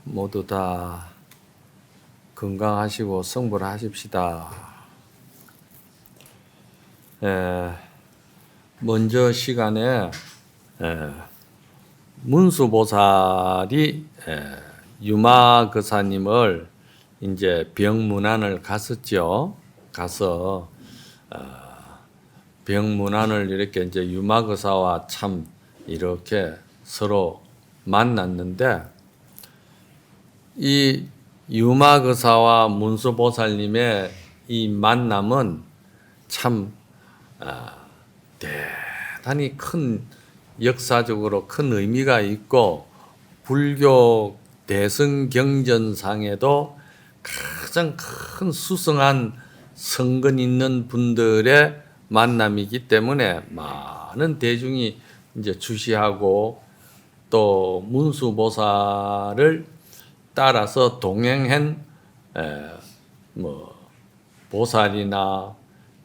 모두 다 건강하시고 성불하십시다. 먼저 시간에 문수보살이 유마거사님을 이제 병문안을 갔었죠. 가서 병문안을 이렇게 이제 유마거사와 참 이렇게 서로 만났는데, 이 유마거사와 문수보살님의 이 만남은 참 대단히 큰 역사적으로 큰 의미가 있고, 불교 대승경전상에도 가장 큰 수성한 성근 있는 분들의 만남이기 때문에 많은 대중이 이제 주시하고, 또 문수보살을 따라서 동행한 보살이나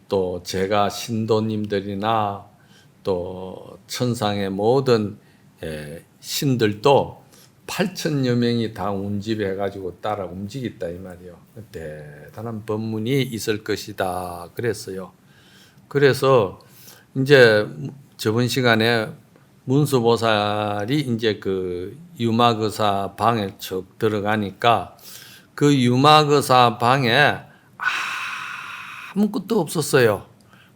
또 제가 신도님들이나 또 천상의 모든 신들도 8천여 명이 다 운집해가지고 따라 움직였다 이 말이요. 대단한 법문이 있을 것이다 그랬어요. 그래서 이제 저번 시간에 문수보살이 이제 그 유마거사 방에 쭉 들어가니까 그 유마거사 방에 아무것도 없었어요.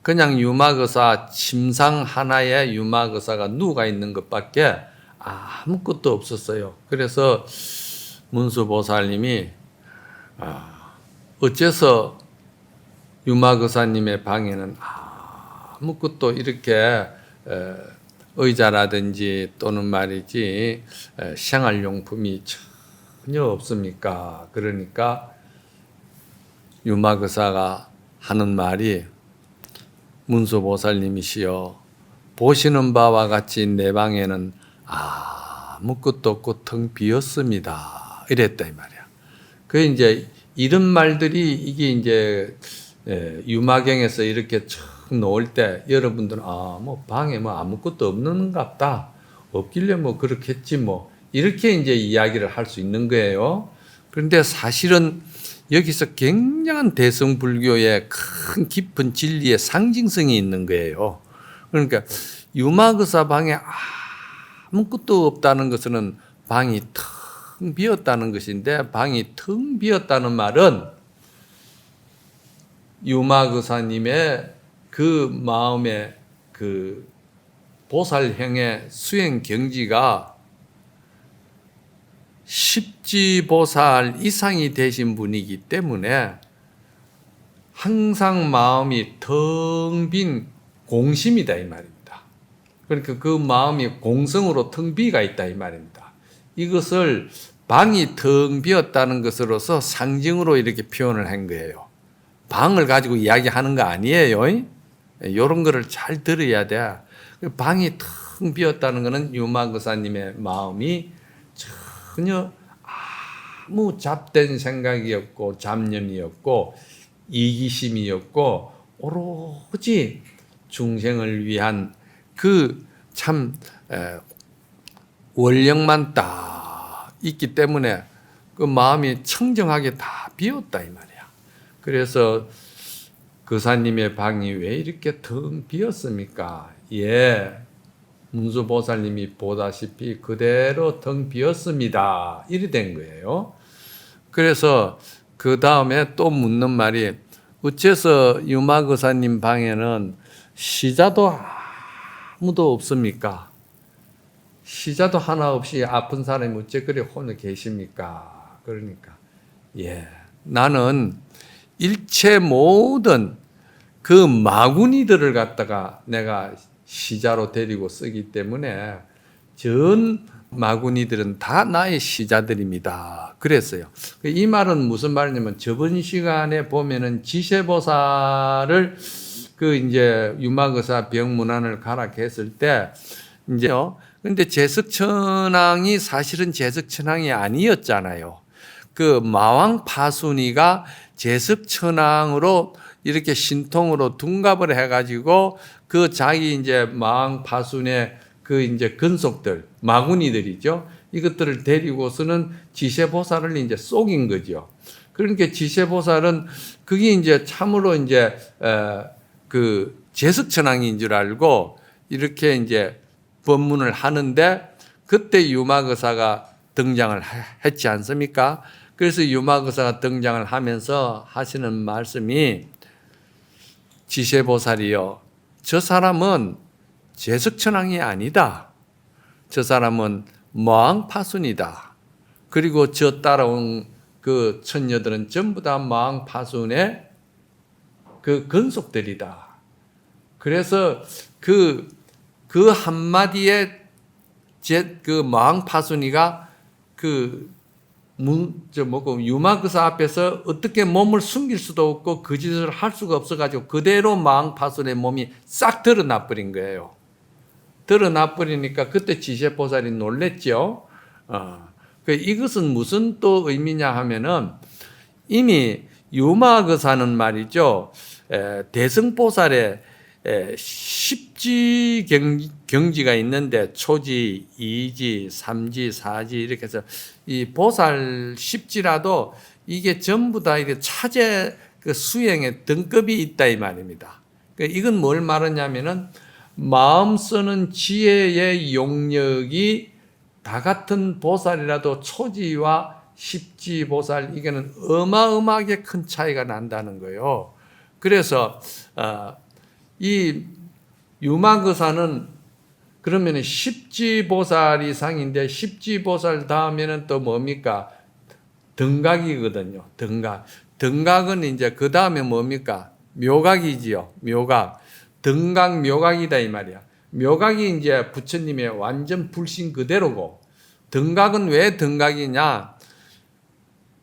그냥 유마거사 침상 하나에 유마거사가 누가 있는 것밖에 아무것도 없었어요. 그래서 문수보살님이 어째서 유마거사님의 방에는 아무것도 이렇게 의자라든지 또는 말이지 생활용품이 전혀 없습니까? 그러니까 유마거사가 하는 말이, 문수보살님이시여, 보시는 바와 같이 내 방에는 아무것도 없고 텅 비었습니다. 이랬다 이 말이야. 그 이제 이런 말들이 이게 이제 유마경에서 이렇게 놓을 때 여러분들은 뭐 방에 뭐 아무것도 없는갑다, 없길래 뭐 그렇겠지 뭐 이렇게 이제 이야기를 할 수 있는 거예요. 그런데 사실은 여기서 굉장한 대승불교의 큰 깊은 진리의 상징성이 있는 거예요. 그러니까 유마거사 방에 아무것도 없다는 것은 방이 텅 비었다는 것인데, 방이 텅 비었다는 말은 유마거사님의 그 마음의 그 보살형의 수행 경지가 십지보살 이상이 되신 분이기 때문에 항상 마음이 텅 빈 공심이다 이 말입니다. 그러니까 그 마음이 공성으로 텅 비가 있다 이 말입니다. 이것을 방이 텅 비었다는 것으로서 상징으로 이렇게 표현을 한 거예요. 방을 가지고 이야기하는 거 아니에요. 이런 거를 잘 들어야 돼. 방이 텅 비었다는 것은 유마거사님의 마음이 전혀 아무 잡된 생각이 없고 잡념이 없고 이기심이 없고 오로지 중생을 위한 그 참 원령만 딱 있기 때문에 그 마음이 청정하게 다 비었다 이 말이야. 그래서 거사님의 방이 왜 이렇게 텅 비었습니까? 문수보살님이 보다시피 그대로 텅 비었습니다. 이래 된 거예요. 그래서 그 다음에 또 묻는 말이, 어째서 유마거사님 방에는 시자도 아무도 없습니까? 시자도 하나 없이 아픈 사람이 어째 그리 혼자 계십니까? 그러니까 나는 일체 모든 그 마구니들을 갖다가 내가 시자로 데리고 쓰기 때문에 전 마구니들은 다 나의 시자들입니다. 그랬어요. 이 말은 무슨 말이냐면, 저번 시간에 보면은 지세보살을 그 이제 유마거사 병문안을 가락했을 때 이제요. 근데 제석천왕이 사실은 제석천왕이 아니었잖아요. 그 마왕파순이가 제석천왕으로 이렇게 신통으로 둔갑을 해가지고 그 자기 이제 마왕파순의 그 이제 근속들, 마구니들이죠. 이것들을 데리고서는 지세보살을 이제 속인 거죠. 그러니까 지세보살은 그게 이제 참으로 이제 그 제석천왕인 줄 알고 이렇게 이제 법문을 하는데 그때 유마거사가 등장을 했지 않습니까? 그래서 유마거사가 등장을 하면서 하시는 말씀이 지세보살이요, 저 사람은 제석천왕이 아니다. 저 사람은 마왕파순이다. 그리고 저 따라온 그 처녀들은 전부 다 마왕파순의 그 근속들이다. 그래서 그 한마디에 그 마왕파순이가 유마거사 앞에서 어떻게 몸을 숨길 수도 없고 그 짓을 할 수가 없어가지고 그대로 마왕파순의 몸이 싹 드러나 버린 거예요. 드러나 버리니까 그때 지세보살이 놀랬죠. 이것은 무슨 또 의미냐 하면은 이미 유마거사는 말이죠. 대승보살의 십지 경지가 있는데 초지, 이지, 삼지, 사지 이렇게 해서 이 보살 십지라도 이게 전부 다 이게 차제 그 수행의 등급이 있다 이 말입니다. 이건 뭘 말하냐면은 마음 쓰는 지혜의 용력이 다 같은 보살이라도 초지와 십지 보살 이게는 어마어마하게 큰 차이가 난다는 거예요. 그래서 이 유마거사는 그러면 십지 보살 이상인데 십지 보살 다음에는 또 뭡니까? 등각이거든요. 등각. 등각은 이제 그 다음에 뭡니까? 묘각이지요. 묘각. 등각 묘각이다 이 말이야. 묘각이 이제 부처님의 완전 불신 그대로고 등각은 왜 등각이냐?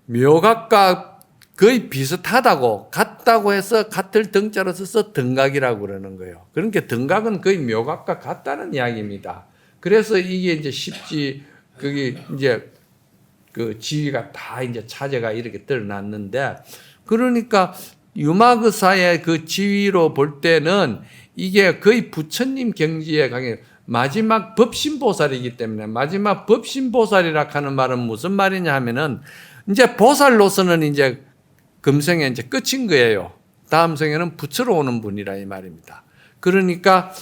묘각과 거의 비슷하다고 같다고 해서 같을 등자로 써서 등각이라고 그러는 거예요. 그러니까 등각은 거의 묘각과 같다는 이야기입니다. 그래서 이게 이제 십지 그게 이제 그 지위가 다 이제 차제가 이렇게 드러났는데 그러니까 유마거사의 그 지위로 볼 때는 이게 거의 부처님 경지에 가게 마지막 법신보살이기 때문에 마지막 법신보살이라 하는 말은 무슨 말이냐 하면은 이제 보살로서는 이제 금생에 이제 끝인 거예요. 다음 생에는 부처로 오는 분이라 이 말입니다. 그러니까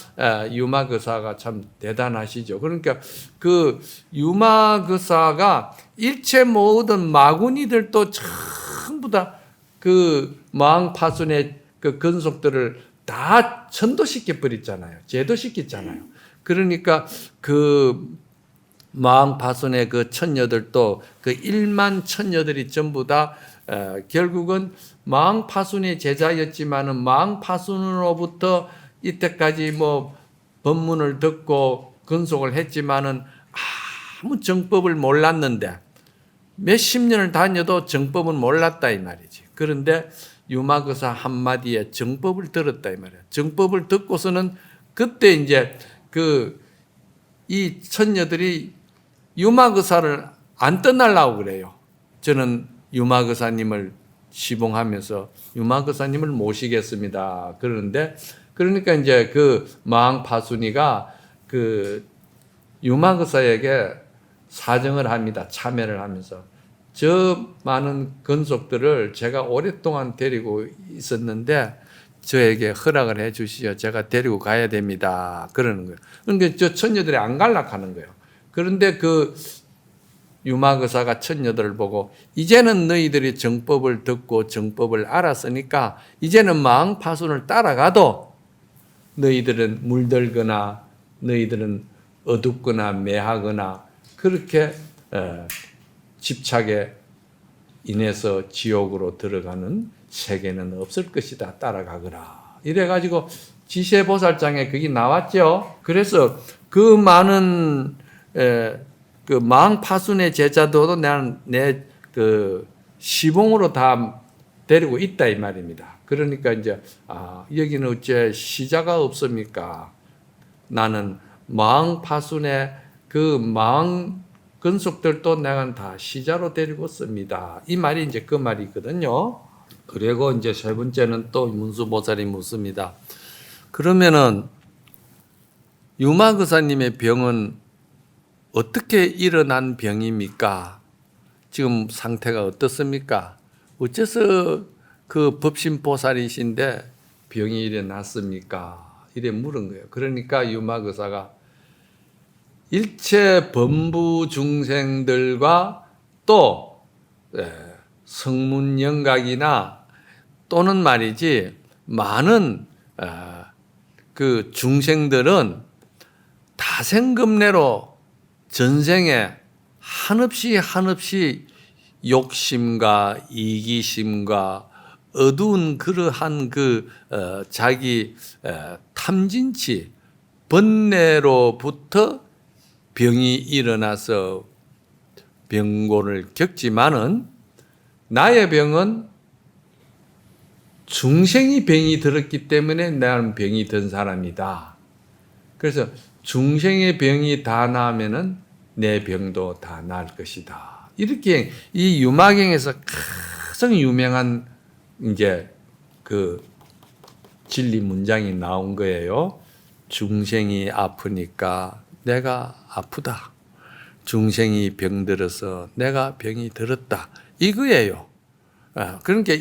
유마거사가 참 대단하시죠. 그러니까 그 유마거사가 일체 모든 마구니들도 전부 다 그 마왕파순의 그 근속들을 다 천도시켜 버렸잖아요. 제도시켰잖아요. 그러니까 그 마왕파순의 그 천녀들도 그 1만 천녀들이 전부 다 결국은 마왕파순의 제자였지만은 마왕파순으로부터 이때까지 뭐 법문을 듣고 근속을 했지만은 아무 정법을 몰랐는데 몇십 년을 다녀도 정법은 몰랐다 이 말이지. 그런데 유마거사 한마디에 정법을 들었다 이 말이야. 정법을 듣고서는 그때 이제 이 천녀들이 유마거사를 안 떠나려고 그래요. 저는 유마거사님을 시봉하면서 유마거사님을 모시겠습니다. 그러니까 이제 그 마왕파순이가 그 유마거사에게 사정을 합니다. 참여를 하면서 저 많은 근속들을 제가 오랫동안 데리고 있었는데 저에게 허락을 해 주시죠. 제가 데리고 가야 됩니다. 그러는 거예요. 그러니까 저 천녀들이 안 갈락하는 거예요. 그런데 그 유마거사가 천녀들을 보고 이제는 너희들이 정법을 듣고 정법을 알았으니까 이제는 마왕파순을 따라가도 너희들은 물들거나 너희들은 어둡거나 매하거나 그렇게 집착에 인해서 지옥으로 들어가는 세계는 없을 것이다. 따라가거라. 이래가지고 지세보살장에 그게 나왔죠. 그래서 그 많은 그 마왕파순의 제자들도 내 그 시봉으로 다 데리고 있다 이 말입니다. 그러니까 이제 여기는 어째 시자가 없습니까? 나는 마왕파순의 그 마왕 근속들도 내가 다 시자로 데리고 씁니다. 이 말이 이제 그 말이거든요. 그리고 이제 세 번째는 또 문수보살이 묻습니다. 그러면은 유마거사님의 병은 어떻게 일어난 병입니까? 지금 상태가 어떻습니까? 어째서 그 법신보살이신데 병이 일어났습니까? 이래 물은 거예요. 그러니까 유마거사가 일체 범부 중생들과 또 성문영각이나 또는 말이지 많은 그 중생들은 다생금내로 전생에 한없이 욕심과 이기심과 어두운 그러한 자기 탐진치 번뇌로부터 병이 일어나서 병고를 겪지만은 나의 병은 중생이 병이 들었기 때문에 나는 병이 든 사람이다. 그래서 중생의 병이 다 나으면은 내 병도 다 나을 것이다. 이렇게 이 유마경에서 가장 유명한 이제 그 진리 문장이 나온 거예요. 중생이 아프니까 내가 아프다. 중생이 병들어서 내가 병이 들었다. 이거예요. 그러니까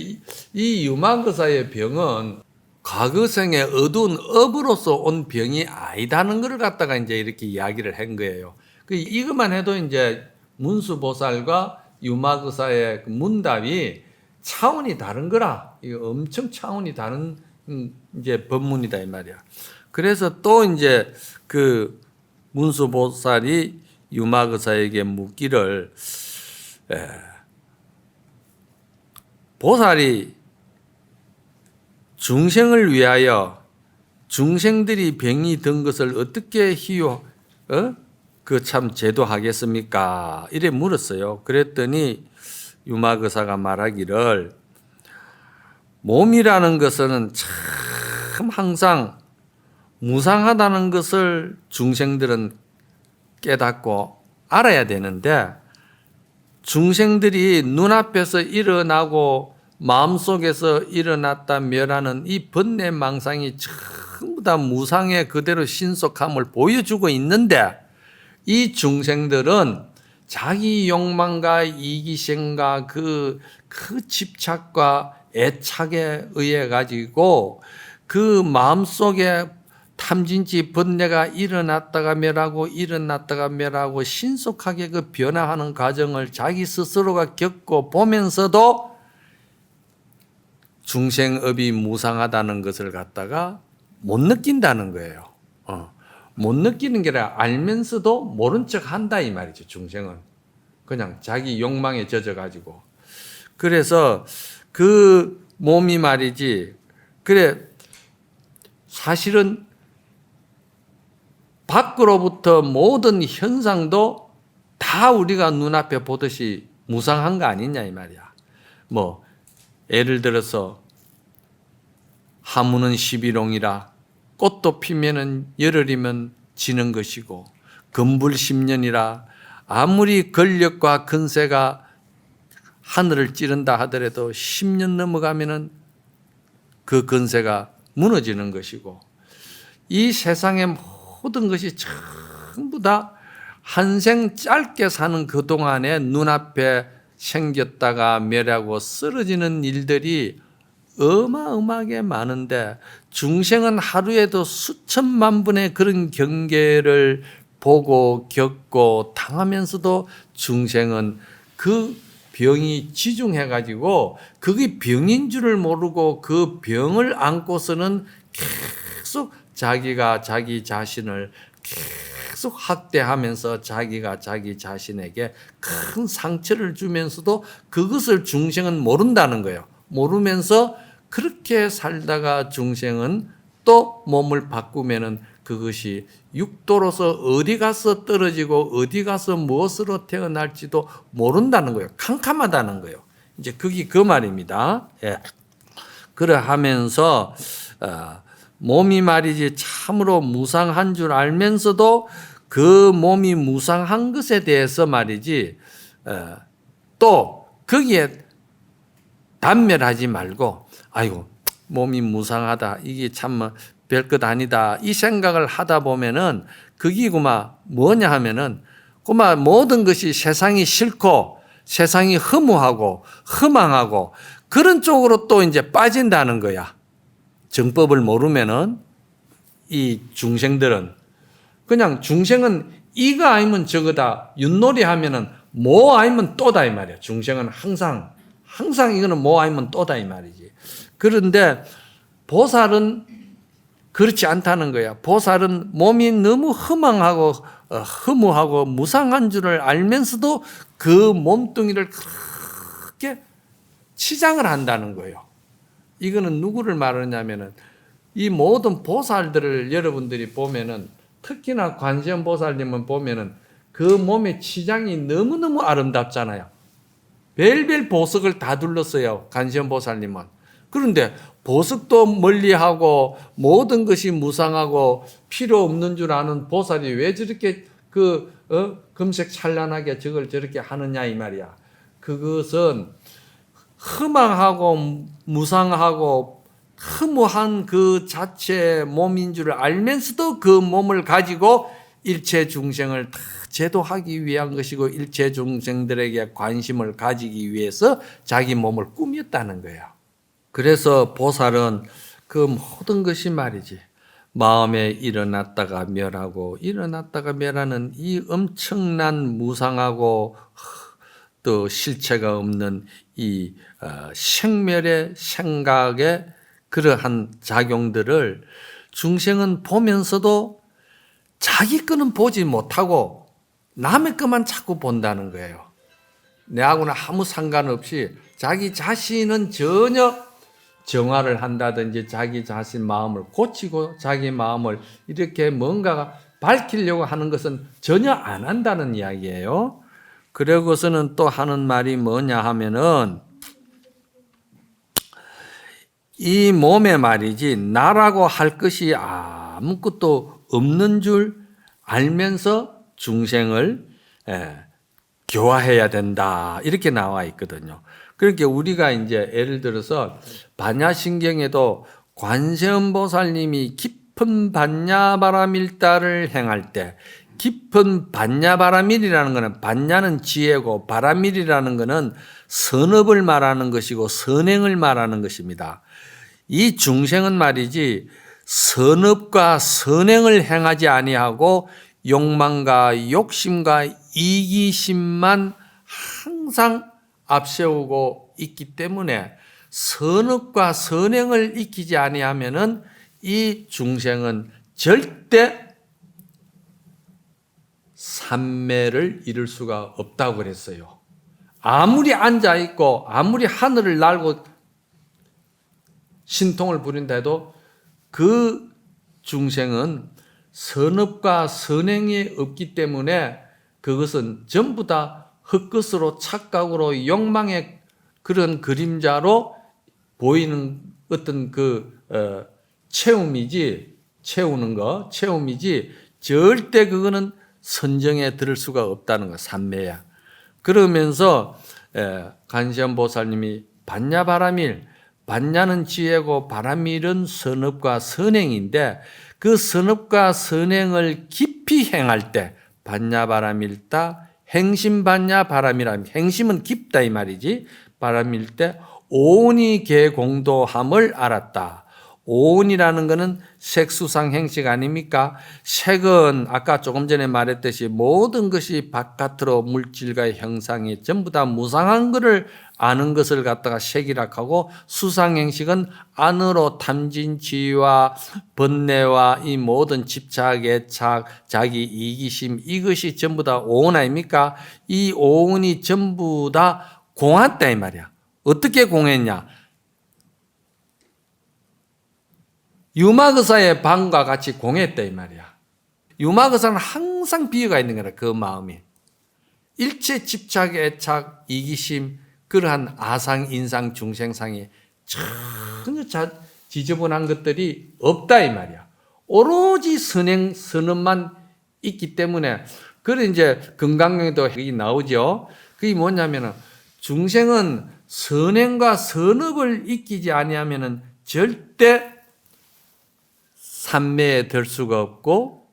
이 유마거사의 병은 과거생의 어두운 업으로서 온 병이 아니다는 걸 갖다가 이제 이렇게 이야기를 한 거예요. 이것만 해도 이제 문수보살과 유마거사의 문답이 차원이 다른 거라. 이거 엄청 차원이 다른 이제 법문이다 이 말이야. 그래서 또 이제 그 문수보살이 유마거사에게 묻기를 보살이 중생을 위하여 중생들이 병이 든 것을 어떻게 그 참 제도하겠습니까? 이래 물었어요. 그랬더니 유마거사가 말하기를 몸이라는 것은 참 항상 무상하다는 것을 중생들은 깨닫고 알아야 되는데 중생들이 눈앞에서 일어나고 마음속에서 일어났다 멸하는 이 번뇌망상이 전부 다 무상의 그대로 신속함을 보여주고 있는데 이 중생들은 자기 욕망과 이기심과 그 집착과 애착에 의해 가지고 그 마음속에 탐진치 번뇌가 일어났다가 멸하고 신속하게 그 변화하는 과정을 자기 스스로가 겪고 보면서도 중생업이 무상하다는 것을 갖다가 못 느낀다는 거예요. 못 느끼는 게 아니라 알면서도 모른 척 한다 이 말이죠. 중생은 그냥 자기 욕망에 젖어가지고. 그래서 그 몸이 말이지. 그래 사실은 밖으로부터 모든 현상도 다 우리가 눈앞에 보듯이 무상한 거 아니냐 이 말이야. 뭐 예를 들어서 하무는 십일홍이라 꽃도 피면은 열흘이면 지는 것이고 금불 10년이라 아무리 권력과 근세가 하늘을 찌른다 하더라도 10년 넘어가면은 그 근세가 무너지는 것이고 이 세상의 모든 것이 전부 다 한 생 짧게 사는 그동안에 눈앞에 생겼다가 멸하고 쓰러지는 일들이 어마어마하게 많은데 중생은 하루에도 수천만 분의 그런 경계를 보고 겪고 당하면서도 중생은 그 병이 지중해가지고 그게 병인 줄을 모르고 그 병을 안고서는 계속 자기가 자기 자신을 계속 학대하면서 자기가 자기 자신에게 큰 상처를 주면서도 그것을 중생은 모른다는 거예요. 모르면서 그렇게 살다가 중생은 또 몸을 바꾸면은 그것이 육도로서 어디 가서 떨어지고 어디 가서 무엇으로 태어날지도 모른다는 거예요. 캄캄하다는 거예요. 이제 그게 그 말입니다. 예. 그러하면서 몸이 말이지 참으로 무상한 줄 알면서도 그 몸이 무상한 것에 대해서 말이지 또 거기에 단멸하지 말고 아이고 몸이 무상하다 이게 참 별것 아니다. 이 생각을 하다 보면은 그게 뭐냐 하면은 모든 것이 세상이 싫고 세상이 허무하고 허망하고 그런 쪽으로 또 이제 빠진다는 거야. 정법을 모르면은 이 중생들은 그냥 중생은 이거 아니면 저거다. 윷놀이 하면은 뭐 아니면 또다 이 말이야. 중생은 항상 이거는 뭐 아니면 또다 이 말이지. 그런데 보살은 그렇지 않다는 거야. 보살은 몸이 너무 허망하고 허무하고 무상한 줄을 알면서도 그 몸뚱이를 그렇게 치장을 한다는 거예요. 이거는 누구를 말하냐면은 이 모든 보살들을 여러분들이 보면은 특히나 관세음 보살님은 보면은 그 몸의 치장이 너무너무 아름답잖아요. 별별 보석을 다 둘렀어요. 관세음 보살님은. 그런데 보석도 멀리하고 모든 것이 무상하고 필요 없는 줄 아는 보살이 왜 저렇게 금색 찬란하게 저렇게 하느냐 이 말이야. 그것은 허망하고 무상하고 허무한 그 자체 몸인 줄 알면서도 그 몸을 가지고 일체 중생을 다 제도하기 위한 것이고 일체 중생들에게 관심을 가지기 위해서 자기 몸을 꾸몄다는 거야. 그래서 보살은 그 모든 것이 말이지 마음에 일어났다가 멸하고 일어났다가 멸하는 이 엄청난 무상하고 또 실체가 없는 이 생멸의 생각의 그러한 작용들을 중생은 보면서도 자기 거는 보지 못하고 남의 것만 자꾸 본다는 거예요. 내하고는 아무 상관없이 자기 자신은 전혀 정화를 한다든지 자기 자신 마음을 고치고 자기 마음을 이렇게 뭔가 밝히려고 하는 것은 전혀 안 한다는 이야기예요. 그러고서는 또 하는 말이 뭐냐 하면은 이 몸에 말이지 나라고 할 것이 아무것도 없는 줄 알면서 중생을 교화해야 된다. 이렇게 나와 있거든요. 그러니까 우리가 이제 예를 들어서 반야신경에도 관세음 보살님이 깊은 반야바라밀다를 행할 때 깊은 반야바라밀이라는 것은 반야는 지혜고 바라밀이라는 것은 선업을 말하는 것이고 선행을 말하는 것입니다. 이 중생은 말이지 선업과 선행을 행하지 아니하고 욕망과 욕심과 이기심만 항상 앞세우고 있기 때문에 선업과 선행을 익히지 아니하면은 이 중생은 절대 삼매를 이룰 수가 없다고 그랬어요. 아무리 앉아 있고 아무리 하늘을 날고 신통을 부린다 해도 그 중생은 선업과 선행이 없기 때문에 그것은 전부 다 헛것으로 착각으로 욕망의 그런 그림자로 보이는 어떤 체험이지 절대 그거는 선정에 들을 수가 없다는 거 삼매야. 그러면서 관세음 보살님이 반야바라밀, 반야는 지혜고 바라밀은 선업과 선행인데 그 선업과 선행을 깊이 행할 때 반야바라밀다 행심반야바라밀, 행심은 깊다 이 말이지. 바람일 때 오온이 개공도함을 알았다. 오온이라는 것은 색수상 행식 아닙니까? 색은 아까 조금 전에 말했듯이 모든 것이 바깥으로 물질과 형상이 전부 다 무상한 것을 아는 것을 갖다가 색이라 하고, 수상행식은 안으로 탐진치와 번뇌와 이 모든 집착, 애착, 자기 이기심, 이것이 전부 다 오온 아닙니까? 이 오온이 전부 다 공했다 이 말이야. 어떻게 공했냐? 유마거사의 방과 같이 공했다 이 말이야. 유마거사는 항상 비어가 있는 거라, 그 마음이. 일체 집착, 애착, 이기심, 그러한 아상, 인상, 중생상이 전혀 지저분한 것들이 없다 이 말이야. 오로지 선행, 선업만 있기 때문에, 그래 이제 금강경에도 여기 나오죠. 그게 뭐냐면은 중생은 선행과 선업을 익히지 아니하면은 절대 삼매에 들 수가 없고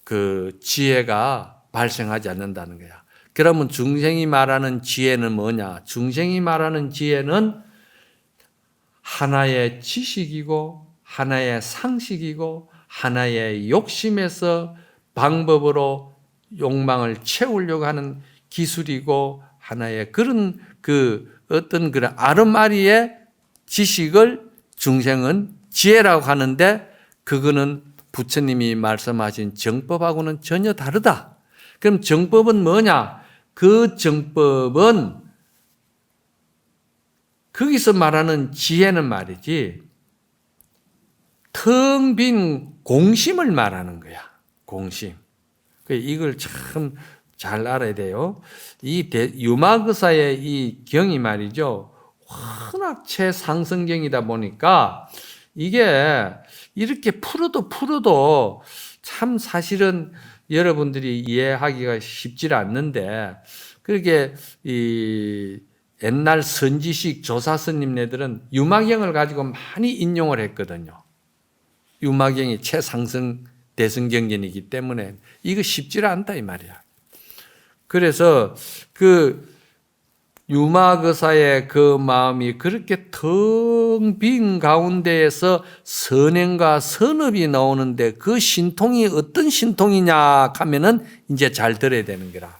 그 지혜가 발생하지 않는다는 거야. 그러면 중생이 말하는 지혜는 뭐냐? 중생이 말하는 지혜는 하나의 지식이고 하나의 상식이고 하나의 욕심에서 방법으로 욕망을 채우려고 하는 기술이고 하나의 그런 어떤 그런 아름아리의 지식을 중생은 지혜라고 하는데 그거는 부처님이 말씀하신 정법하고는 전혀 다르다. 그럼 정법은 뭐냐? 그 정법은 거기서 말하는 지혜는 말이지 텅 빈 공심을 말하는 거야. 공심. 이걸 참 잘 알아야 돼요. 이 유마그사의 이 경이 말이죠. 워낙 최상승경이다 보니까 이게 이렇게 풀어도 참 사실은 여러분들이 이해하기가 쉽지 않는데 그렇게 이 옛날 선지식 조사 스님네들은 유마경을 가지고 많이 인용을 했거든요. 유마경이 최상승 대승경전이기 때문에 이거 쉽지 않다 이 말이야. 그래서 그 유마거사의 그 마음이 그렇게 텅 빈 가운데에서 선행과 선업이 나오는데 그 신통이 어떤 신통이냐 하면은 이제 잘 들어야 되는 거라.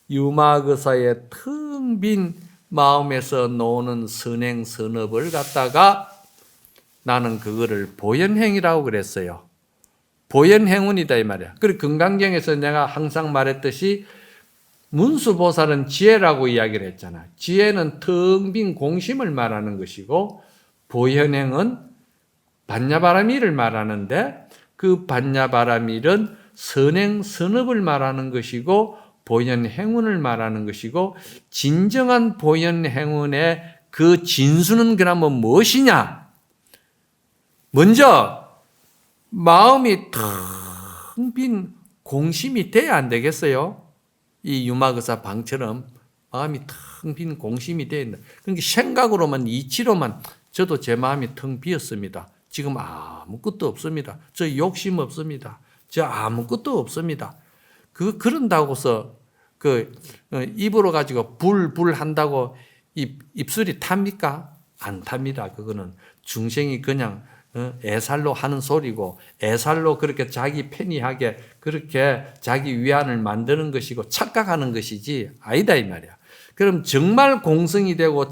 유마거사의 텅 빈 마음에서 나오는 선행 선업을 갖다가 나는 그거를 보현행이라고 그랬어요. 보현행운이다 이 말이야. 그리고 금강경에서 내가 항상 말했듯이 문수보살은 지혜라고 이야기를 했잖아. 지혜는 텅 빈 공심을 말하는 것이고 보현행은 반야바라밀을 말하는데 그 반야바라밀은 선행 선업을 말하는 것이고 보현행운을 말하는 것이고 진정한 보현행운의 그 진수는 그러면 무엇이냐? 먼저 마음이 텅 빈 공심이 돼야 안 되겠어요? 이 유마거사 방처럼 마음이 텅 빈 공심이 돼야 된다. 그러니까 생각으로만 이치로만 저도 제 마음이 텅 비었습니다. 지금 아무것도 없습니다. 저 욕심 없습니다. 저 아무것도 없습니다. 그런다고서 입으로 가지고 불 한다고 입술이 탑니까? 안 탑니다. 그거는 중생이 그냥 애살로 하는 소리고 애살로 그렇게 자기 편리하게 그렇게 자기 위안을 만드는 것이고 착각하는 것이지 아니다 이 말이야. 그럼 정말 공성이 되고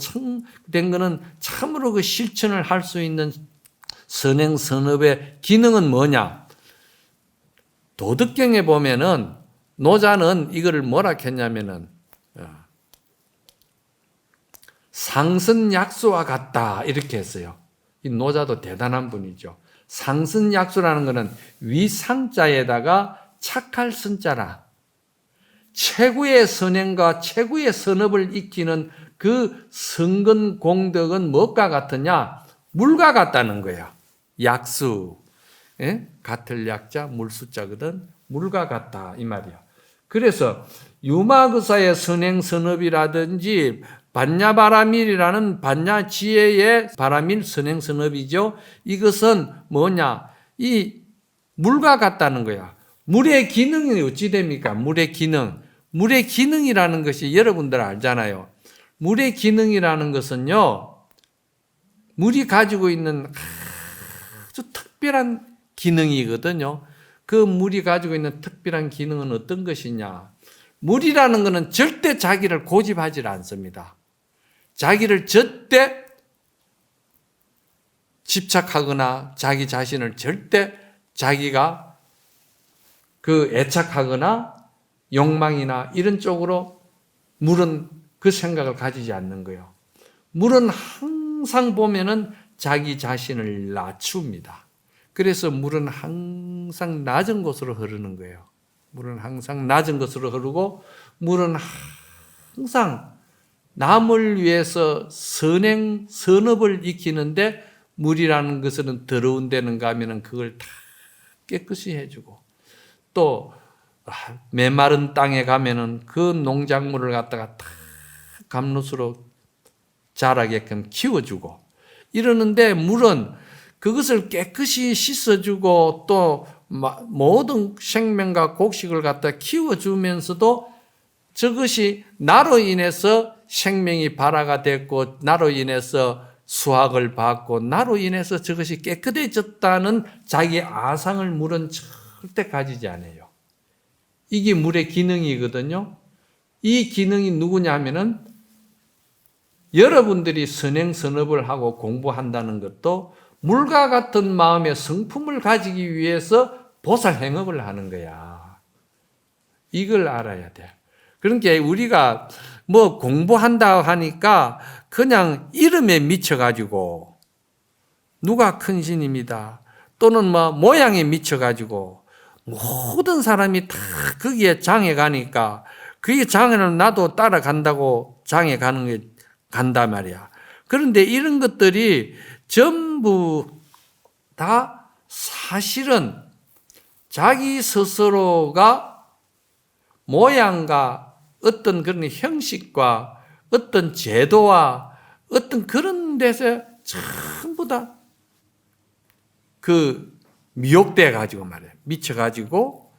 된 거는 참으로 그 실천을 할 수 있는 선행 선업의 기능은 뭐냐? 도덕경에 보면은 노자는 이거를 뭐라 했냐면은 상선약수와 같다 이렇게 했어요. 이 노자도 대단한 분이죠. 상선약수라는 것은 위상자에다가 착할 선자라. 최고의 선행과 최고의 선업을 익히는 그 성근 공덕은 무엇과 같으냐? 물과 같다는 거야. 약수. 같을 약자 물수자거든. 물과 같다 이 말이야. 그래서 유마그사의 선행 선업이라든지 반야바라밀이라는 반야지혜의 바라밀 선행선업이죠. 이것은 뭐냐? 이 물과 같다는 거야. 물의 기능이 어찌 됩니까? 물의 기능. 물의 기능이라는 것이 여러분들 알잖아요. 물의 기능이라는 것은요. 물이 가지고 있는 아주 특별한 기능이거든요. 그 물이 가지고 있는 특별한 기능은 어떤 것이냐? 물이라는 것은 절대 자기를 고집하지 않습니다. 자기를 절대 집착하거나 자기 자신을 절대 자기가 애착하거나 욕망이나 이런 쪽으로 물은 그 생각을 가지지 않는 거예요. 물은 항상 보면은 자기 자신을 낮춥니다. 그래서 물은 항상 낮은 곳으로 흐르는 거예요. 물은 항상 낮은 곳으로 흐르고 물은 항상 남을 위해서 선행, 선업을 익히는데 물이라는 것은 더러운 데는 가면은 그걸 다 깨끗이 해주고 또 메마른 땅에 가면은 그 농작물을 갖다가 다 감로수로 자라게끔 키워주고 이러는데 물은 그것을 깨끗이 씻어주고 또 모든 생명과 곡식을 갖다 키워주면서도 저것이 나로 인해서 생명이 발화가 됐고 나로 인해서 수확을 받고 나로 인해서 저것이 깨끗해졌다는 자기 아상을 물은 절대 가지지 않아요. 이게 물의 기능이거든요. 이 기능이 누구냐 하면은 여러분들이 선행선업을 하고 공부한다는 것도 물과 같은 마음의 성품을 가지기 위해서 보살행업을 하는 거야. 이걸 알아야 돼. 그러니까 우리가 뭐 공부한다 하니까 그냥 이름에 미쳐가지고 누가 큰 신입니다. 또는 뭐 모양에 미쳐가지고 모든 사람이 다 거기에 장에 가니까 그게 장에는 나도 따라간다고 장에 가는 게 간단 말이야. 그런데 이런 것들이 전부 다 사실은 자기 스스로가 모양과 어떤 그런 형식과 어떤 제도와 어떤 그런 데서 전부 다 그 미혹돼 가지고 말이에요. 미쳐 가지고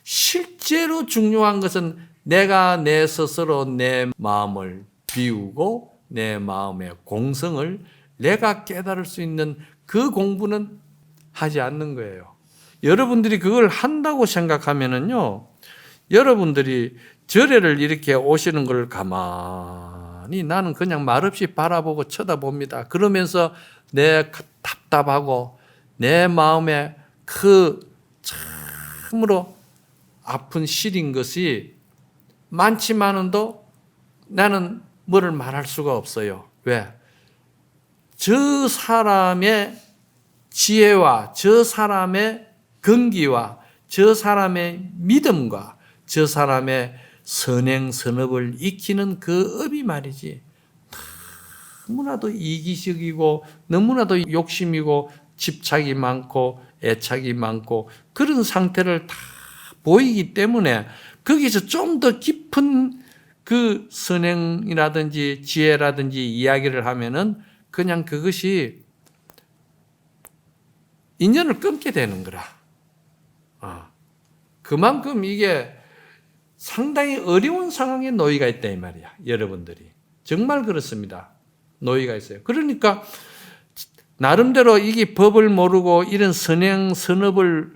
실제로 중요한 것은 내가 내 스스로 내 마음을 비우고 내 마음의 공성을 내가 깨달을 수 있는 그 공부는 하지 않는 거예요. 여러분들이 그걸 한다고 생각하면은요, 여러분들이 절에를 이렇게 오시는 걸 가만히 나는 그냥 말없이 바라보고 쳐다봅니다. 그러면서 내 답답하고 내 마음에 그 참으로 아픈 시린 것이 많지만은도 나는 뭐를 말할 수가 없어요. 왜? 저 사람의 지혜와 저 사람의 근기와 저 사람의 믿음과 저 사람의 선행선업을 익히는 그 업이 말이지 너무나도 이기적이고 너무나도 욕심이고 집착이 많고 애착이 많고 그런 상태를 다 보이기 때문에 거기서 좀 더 깊은 그 선행이라든지 지혜라든지 이야기를 하면은 그냥 그것이 인연을 끊게 되는 거라. 그만큼 이게 상당히 어려운 상황에 놓이가 있다 이 말이야. 여러분들이. 정말 그렇습니다. 놓이가 있어요. 그러니까 나름대로 이게 법을 모르고 이런 선행, 선업을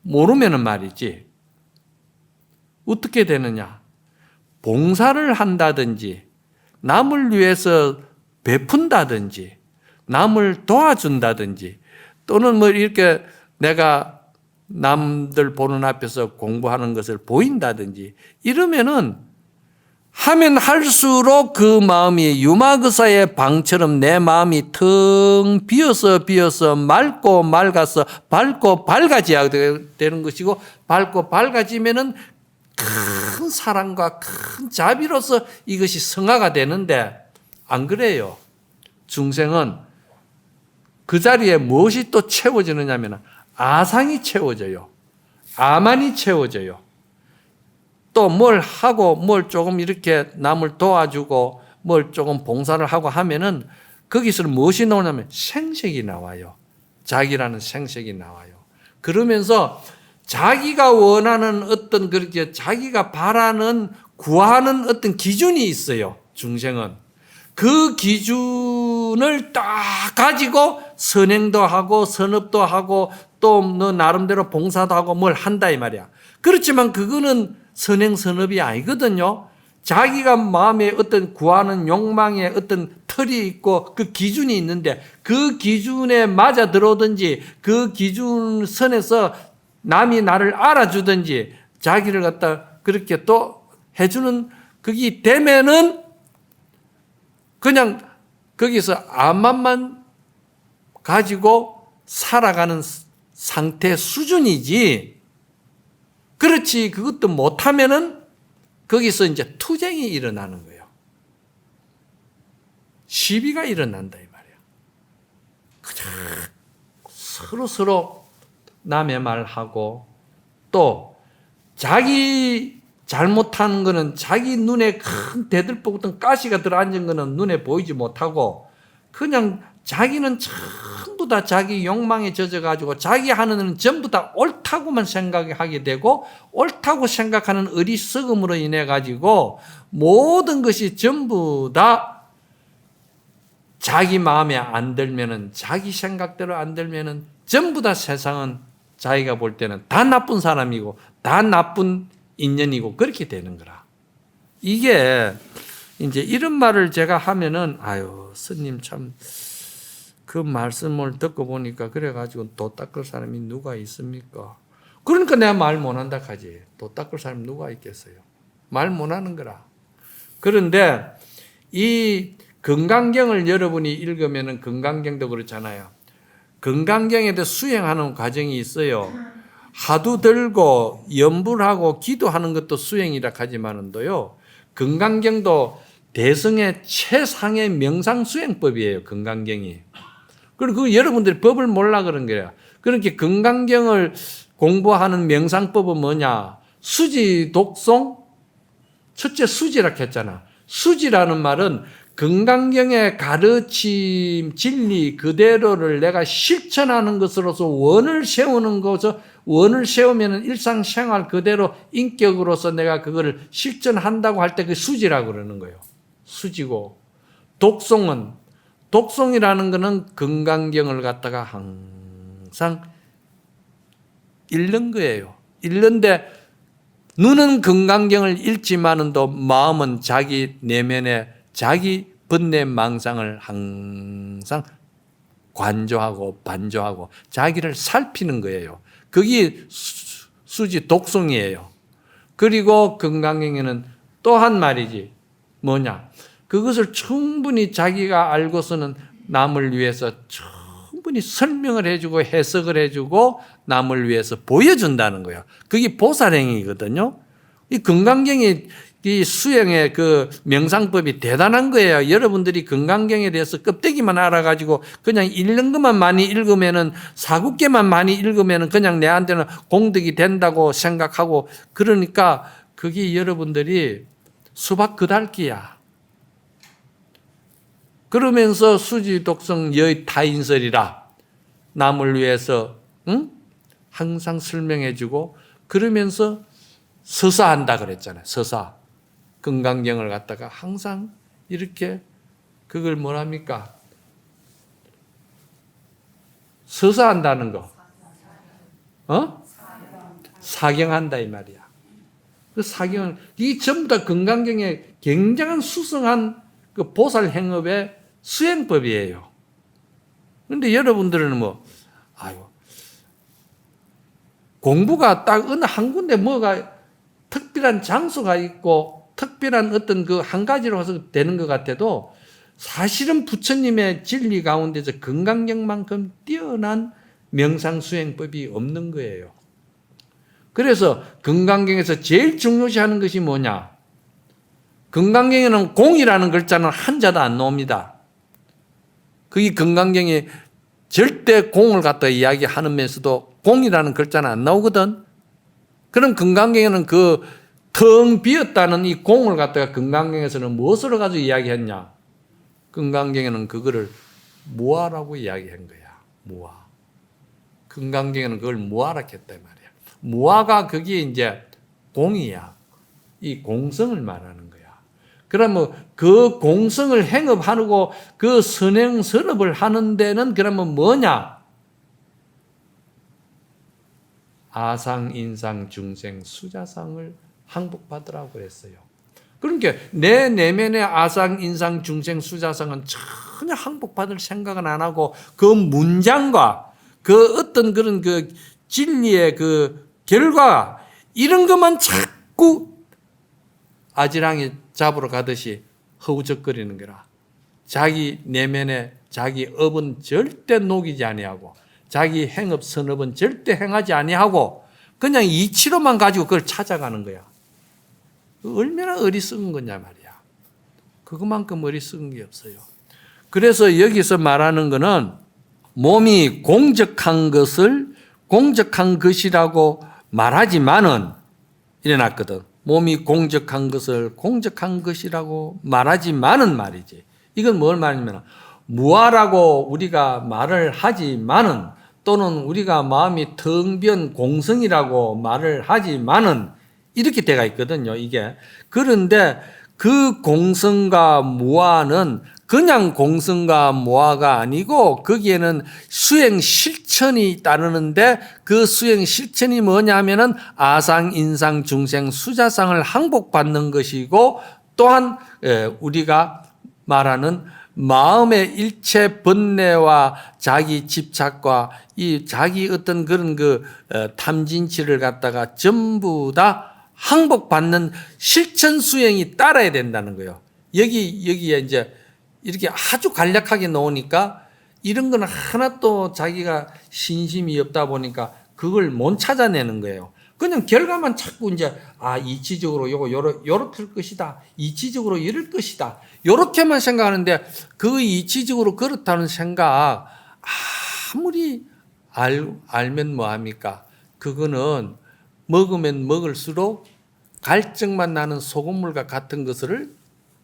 모르면은 말이지. 어떻게 되느냐. 봉사를 한다든지 남을 위해서 베푼다든지 남을 도와준다든지 또는 뭐 이렇게 내가 남들 보는 앞에서 공부하는 것을 보인다든지 이러면은 하면 할수록 그 마음이 유마그사의 방처럼 내 마음이 텅 비어서 맑고 맑아서 밝고 밝아져야 되는 것이고 밝고 밝아지면은 큰 사랑과 큰 자비로서 이것이 성화가 되는데 안 그래요. 중생은 그 자리에 무엇이 또 채워지느냐면 아상이 채워져요. 아만이 채워져요. 또 뭘 하고 뭘 조금 이렇게 남을 도와주고 뭘 조금 봉사를 하고 하면은 거기서 무엇이 나오냐면 생색이 나와요. 자기라는 생색이 나와요. 그러면서 자기가 원하는 어떤 그렇게 자기가 바라는 구하는 어떤 기준이 있어요. 중생은. 그 기준을 딱 가지고 선행도 하고 선업도 하고 또 너 나름대로 봉사도 하고 뭘 한다 이 말이야. 그렇지만 그거는 선행선업이 아니거든요. 자기가 마음에 어떤 구하는 욕망에 어떤 틀이 있고 그 기준이 있는데 그 기준에 맞아 들어오든지 그 기준 선에서 남이 나를 알아주든지 자기를 갖다 그렇게 또 해주는 그게 되면은 그냥 거기서 암만만 가지고 살아가는 상태 수준이지. 그렇지 그것도 못하면은 거기서 이제 투쟁이 일어나는 거예요. 시비가 일어난다 이 말이야. 그냥 서로 남의 말하고 또 자기 잘못하는 거는 자기 눈에 큰 대들보던 가시가 들어앉은 거는 눈에 보이지 못하고 그냥 자기는 전부 전부 다 자기 욕망에 젖어가지고 자기 하는 일은 전부 다 옳다고만 생각하게 되고 옳다고 생각하는 어리석음으로 인해 가지고 모든 것이 전부 다 자기 마음에 안 들면은, 자기 생각대로 안 들면은 전부 다 세상은 자기가 볼 때는 다 나쁜 사람이고 다 나쁜 인연이고 그렇게 되는 거라. 이게 이제 이런 말을 제가 하면은 아유 스님 참 그 말씀을 듣고 보니까 그래가지고 도 닦을 사람이 누가 있습니까? 그러니까 내가 말 못한다 하지. 도 닦을 사람이 누가 있겠어요? 말 못하는 거라. 그런데 이 금강경을 여러분이 읽으면은 금강경도 그렇잖아요. 금강경에도 수행하는 과정이 있어요. 하두 들고 염불하고 기도하는 것도 수행이라 하지만은도요. 금강경도 대승의 최상의 명상 수행법이에요. 금강경이. 그리고 그 여러분들이 법을 몰라 그런 거예요. 그렇게 금강경을 공부하는 명상법은 뭐냐? 수지 독송? 첫째 수지라 했잖아. 수지라는 말은 금강경의 가르침, 진리 그대로를 내가 실천하는 것으로서 원을 세우는 것을, 원을 세우면 일상생활 그대로 인격으로서 내가 그거를 실천한다고 할 때 그 수지라고 그러는 거예요. 수지고, 독송이라는 것은 금강경을 갖다가 항상 읽는 거예요. 읽는데 눈은 금강경을 읽지만은 또 마음은 자기 내면에 자기 번뇌 망상을 항상 관조하고 반조하고 자기를 살피는 거예요. 그게 수지 독송이에요. 그리고 금강경에는 또 한 말이지. 뭐냐? 그것을 충분히 자기가 알고서는 남을 위해서 충분히 설명을 해주고 해석을 해주고 남을 위해서 보여준다는 거예요. 그게 보살행위거든요. 이 금강경이 이 수행의 그 명상법이 대단한 거예요. 여러분들이 금강경에 대해서 껍데기만 알아가지고 그냥 읽는 것만 많이 읽으면은 사국계만 많이 읽으면은 그냥 내한테는 공덕이 된다고 생각하고 그러니까 그게 여러분들이 수박 그달기야. 그러면서 수지 독성 여의 타인설이라 남을 위해서 항상 설명해주고 그러면서 서사한다 그랬잖아요. 서사. 금강경을 갖다가 항상 이렇게 그걸 뭐랍니까? 서사한다는 거. 사경한다 이 말이야. 그 사경은 이 전부 다 금강경의 굉장한 수성한 그 보살 행업의 수행법이에요. 그런데 여러분들은 공부가 딱 어느 한 군데 뭐가 특별한 장소가 있고 특별한 어떤 그 한 가지로 해서 되는 것 같아도 사실은 부처님의 진리 가운데서 금강경만큼 뛰어난 명상 수행법이 없는 거예요. 그래서 금강경에서 제일 중요시하는 것이 뭐냐? 금강경에는 공이라는 글자는 한자도 안 나옵니다. 그게 금강경이 절대 공을 갖다 이야기하면서도 공이라는 글자는 안 나오거든. 그럼 금강경에는 그 텅 비었다는 이 공을 갖다가 금강경에서는 무엇으로 가지고 이야기했냐? 금강경에는 그거를 무아라고 이야기한 거야. 무아. 금강경에는 그걸 무아라 했단 말이야. 무아가 그게 이제 공이야. 이 공성을 말하는 거야. 그러면 그 공성을 행업하고 그 선행 선업을 하는 데는 그러면 뭐냐? 아상, 인상, 중생, 수자상을 항복받으라고 그랬어요. 그러니까 내 내면의 아상, 인상, 중생, 수자상은 전혀 항복받을 생각은 안 하고 그 문장과 그 어떤 그런 그 진리의 그 결과 이런 것만 자꾸 아지랑이 잡으러 가듯이 허우적거리는 거라. 자기 내면에 자기 업은 절대 녹이지 아니하고 자기 행업 선업은 절대 행하지 아니하고 그냥 이치로만 가지고 그걸 찾아가는 거야. 얼마나 어리석은 거냐 말이야. 그것만큼 어리석은 게 없어요. 그래서 여기서 말하는 거는 몸이 공적한 것을 공적한 것이라고 말하지만은 일어났거든. 몸이 공적한 것을 공적한 것이라고 말하지만은 말이지. 이건 뭘 말하냐면 무아라고 우리가 말을 하지만은, 또는 우리가 마음이 텅 비은 공성이라고 말을 하지만은 이렇게 돼가 있거든요, 이게. 그런데 그 공성과 무아는 그냥 공성과 무아가 아니고 거기에는 수행 실천이 따르는데, 그 수행 실천이 뭐냐면은 아상, 인상, 중생, 수자상을 항복받는 것이고, 또한 우리가 말하는 마음의 일체 번뇌와 자기 집착과 이 자기 어떤 그런 탐진치를 갖다가 전부 다 항복받는 실천 수행이 따라야 된다는 거예요. 여기에 이제 이렇게 아주 간략하게 놓으니까 이런 건 하나 또 자기가 신심이 없다 보니까 그걸 못 찾아내는 거예요. 그냥 결과만 자꾸 이제 이치적으로 요렇게 것이다. 이치적으로 이럴 것이다. 요렇게만 생각하는데, 그 이치적으로 그렇다는 생각 아무리 알면 뭐합니까? 그거는 먹으면 먹을수록 갈증만 나는 소금물과 같은 것을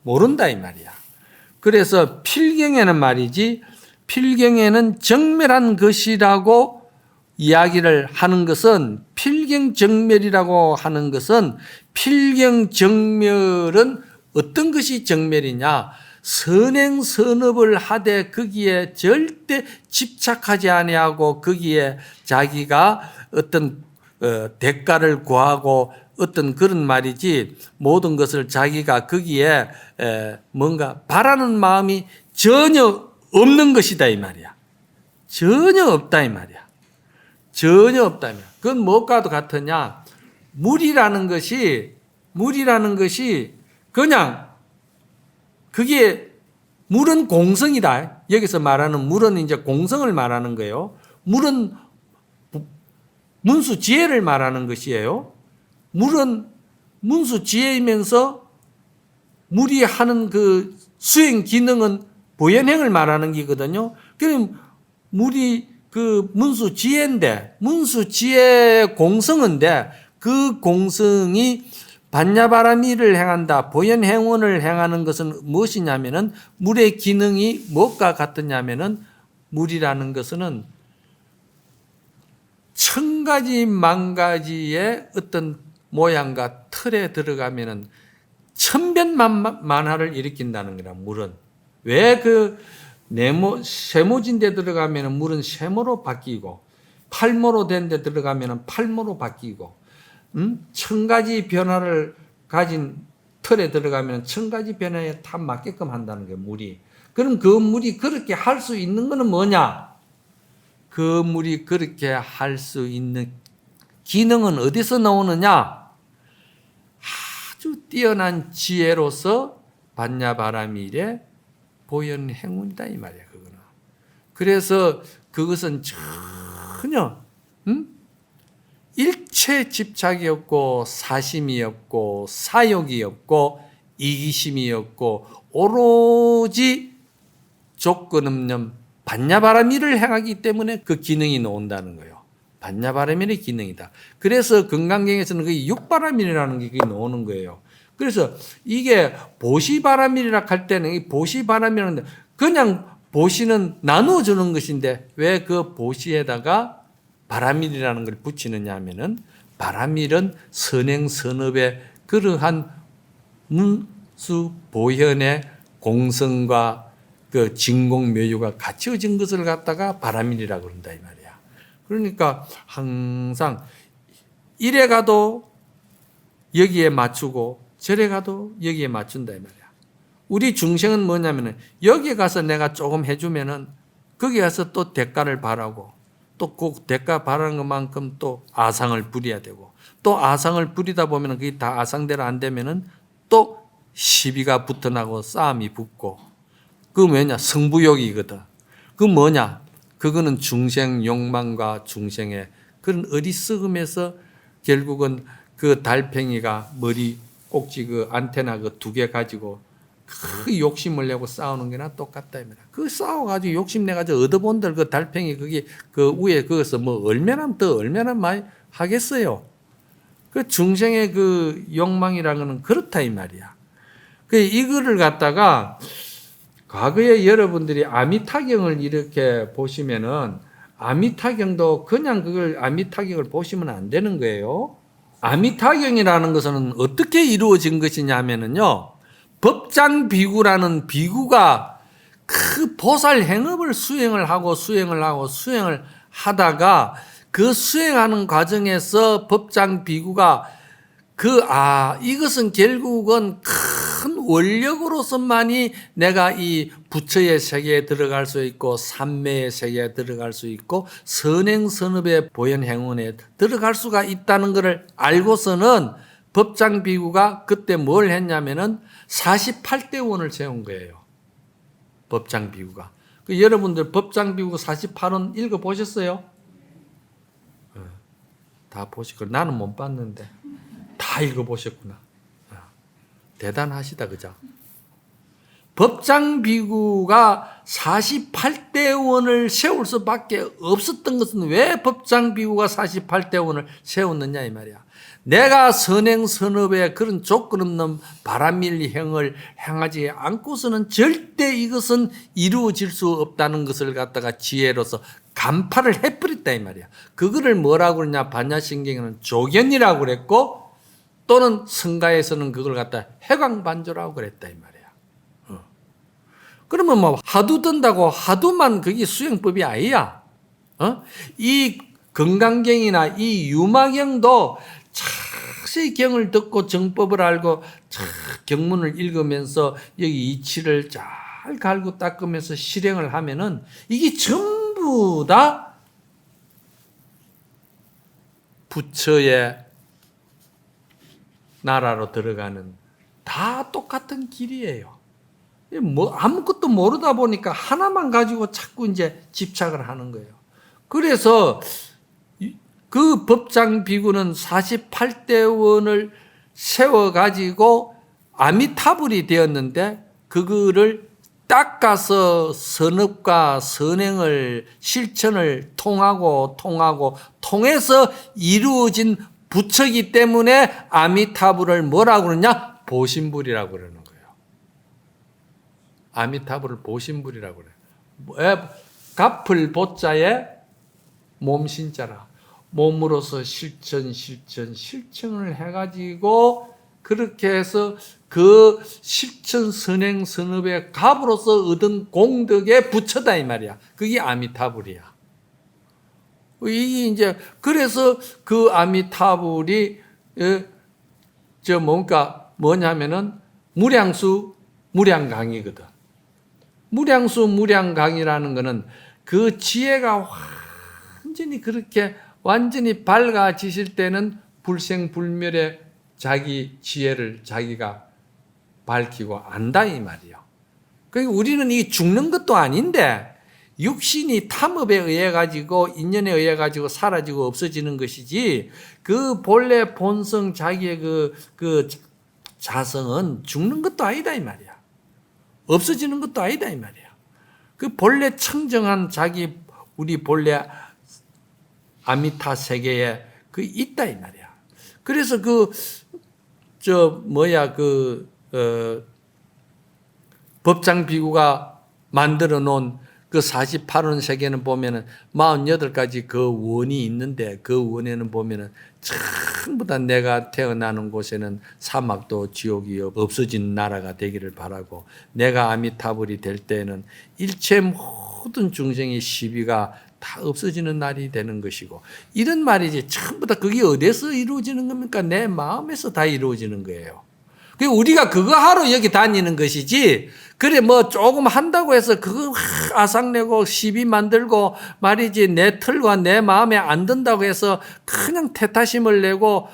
모른다 이 말이야. 그래서 필경에는 말이지, 필경에는 정멸한 것이라고 이야기를 하는 것은, 필경정멸이라고 하는 것은, 필경정멸은 어떤 것이 정멸이냐? 선행선업을 하되 거기에 절대 집착하지 아니하고 거기에 자기가 어떤 대가를 구하고 어떤 그런 말이지, 모든 것을 자기가 거기에 뭔가 바라는 마음이 전혀 없는 것이다 이 말이야. 전혀 없다 이 말이야. 전혀 없다면. 그건 무엇과도 같으냐? 물이라는 것이 그냥 그게, 물은 공성이다. 여기서 말하는 물은 이제 공성을 말하는 거예요. 물은 문수지혜를 말하는 것이에요. 물은 문수지혜이면서 물이 하는 그 수행 기능은 보현행을 말하는 게거든요. 그럼 물이 그 문수지혜인데, 문수지혜 공성인데, 그 공성이 반야바라미를 행한다, 보현행원을 행하는 것은 무엇이냐면은, 물의 기능이 무엇과 같으냐면은, 물이라는 것은 천 가지 만 가지의 어떤 모양과 틀에 들어가면은 천변만화를 일으킨다는 거라. 물은 왜 세모진 데 들어가면 물은 세모로 바뀌고, 팔모로 된 데 들어가면 팔모로 바뀌고, 천 가지 변화를 가진 틀에 들어가면 천 가지 변화에 다 맞게끔 한다는 거예요, 물이. 그럼 그 물이 그렇게 할 수 있는 것은 뭐냐? 그 물이 그렇게 할 수 있는 기능은 어디서 나오느냐? 아주 뛰어난 지혜로서 반야바라밀의 보현 행운이다 이 말이야, 그거는. 그래서 그것은 전혀 일체 집착이 없고 사심이 없고 사욕이 없고 이기심이 없고 오로지 조건 없는 반야바라밀을 행하기 때문에 그 기능이 나온다는 거예요. 반야바라밀의 기능이다. 그래서 건강경에서는 그 육바라밀이라는 게 나오는 거예요. 그래서 이게 보시바라밀이라 할 때는, 이 보시바라밀은 그냥 보시는 나누어주는 것인데, 왜 그 보시에다가 바라밀이라는 걸 붙이느냐 하면은, 바라밀은 선행선업의 그러한 문수보현의 공성과 그 진공묘유가 갖춰진 것을 갖다가 바라밀이라고 그런다 이 말이야. 그러니까 항상 이래 가도 여기에 맞추고 저래 가도 여기에 맞춘다 이 말이야. 우리 중생은 뭐냐면은, 여기 가서 내가 조금 해주면은 거기 가서 또 대가를 바라고, 또 그 대가 바라는 것만큼 또 아상을 부려야 되고, 또 아상을 부리다 보면은 그게 다 아상대로 안 되면은 또 시비가 붙어나고 싸움이 붙고, 그 뭐냐? 승부욕이거든. 그 뭐냐? 그거는 중생 욕망과 중생의 그런 어리석음에서 결국은 그 달팽이가 머리 꼭지 그 안테나 그 2개 가지고 그 욕심을 내고 싸우는 게나 똑같다 이 말이야. 그 싸워가지고 욕심내가지고 얻어본들 그 달팽이 그게 그 위에 거기서 뭐 얼마나 많이 하겠어요. 그 중생의 그 욕망이라는 거는 그렇다 이 말이야. 그 이거를 갖다가 과거에 여러분들이 아미타경을 이렇게 보시면은 아미타경도 그냥 그걸 아미타경을 보시면 안 되는 거예요. 아미타경이라는 것은 어떻게 이루어진 것이냐면요. 법장비구라는 비구가 그 보살 행업을 수행을 하다가 그 수행하는 과정에서 법장비구가 이것은 결국은 큰 원력으로서만이 내가 이 부처의 세계에 들어갈 수 있고 삼매의 세계에 들어갈 수 있고 선행선업의 보현행운에 들어갈 수가 있다는 것을 알고서는 법장비구가 그때 뭘 했냐면은 48대원을 세운 거예요. 법장비구가. 여러분들 법장비구 48원 읽어보셨어요? 다 보시고 나는 못 봤는데 다 읽어보셨구나. 대단하시다, 그죠? 법장비구가 48대원을 세울 수밖에 없었던 것은 왜 법장비구가 48대원을 세웠느냐 이 말이야. 내가 선행선업에 그런 조건 없는 바람일행을 행하지 않고서는 절대 이것은 이루어질 수 없다는 것을 갖다가 지혜로서 간파를 해버렸다 이 말이야. 그거를 뭐라고 그러냐, 반야신경에는 조견이라고 그랬고 또는 성가에서는 그걸 갖다 해광반조라고 그랬다 이 말이야. 그러면 뭐 하도 든다고 하도만 그게 수행법이 아니야. 이 건강경이나 이 유마경도 자세히 경을 듣고 정법을 알고 경문을 읽으면서 여기 이치를 잘 갈고 닦으면서 실행을 하면은 이게 전부 다 부처의 나라로 들어가는 다 똑같은 길이에요. 뭐 아무것도 모르다 보니까 하나만 가지고 자꾸 이제 집착을 하는 거예요. 그래서 그 법장비구는 48대원을 세워가지고 아미타불이 되었는데 그거를 닦아서 선업과 선행을 실천을 통해서 이루어진 부처이기 때문에 아미타불을 뭐라고 그러냐? 보신불이라고 그러는 거예요. 아미타불을 보신불이라고 그래요. 갑풀 보자에 몸신자라. 몸으로서 실천을 해가지고 그렇게 해서 그 실천 선행 선업의 갑으로서 얻은 공덕의 부처다 이 말이야. 그게 아미타불이야. 이게 이제 그래서 그 아미타불이 뭐냐면은 무량수 무량강이거든. 무량수 무량강이라는 거는 그 지혜가 완전히 그렇게 완전히 밝아지실 때는 불생불멸의 자기 지혜를 자기가 밝히고 안다 이 말이요. 그러니까 우리는 이 죽는 것도 아닌데 육신이 탐업에 의해 가지고 인연에 의해 가지고 사라지고 없어지는 것이지 그 본래 본성 자기의 그 자성은 죽는 것도 아니다 이 말이야. 없어지는 것도 아니다 이 말이야. 그 본래 청정한 자기 우리 본래 아미타 세계에 그 있다 이 말이야. 그래서 법장비구가 만들어 놓은 그 48원 세계는 보면은 48가지 그 원이 있는데 그 원에는 보면은 전부 다 내가 태어나는 곳에는 사막도 지옥이 없어진 나라가 되기를 바라고 내가 아미타불이 될 때에는 일체 모든 중생의 시비가 다 없어지는 날이 되는 것이고 이런 말이지 전부 다 그게 어디서 이루어지는 겁니까? 내 마음에서 다 이루어지는 거예요. 우리가 그거 하러 여기 다니는 것이지 그래 뭐 조금 한다고 해서 그거 아삭내고 시비 만들고 말이지 내 틀과 내 마음에 안 든다고 해서 그냥 태타심을 내고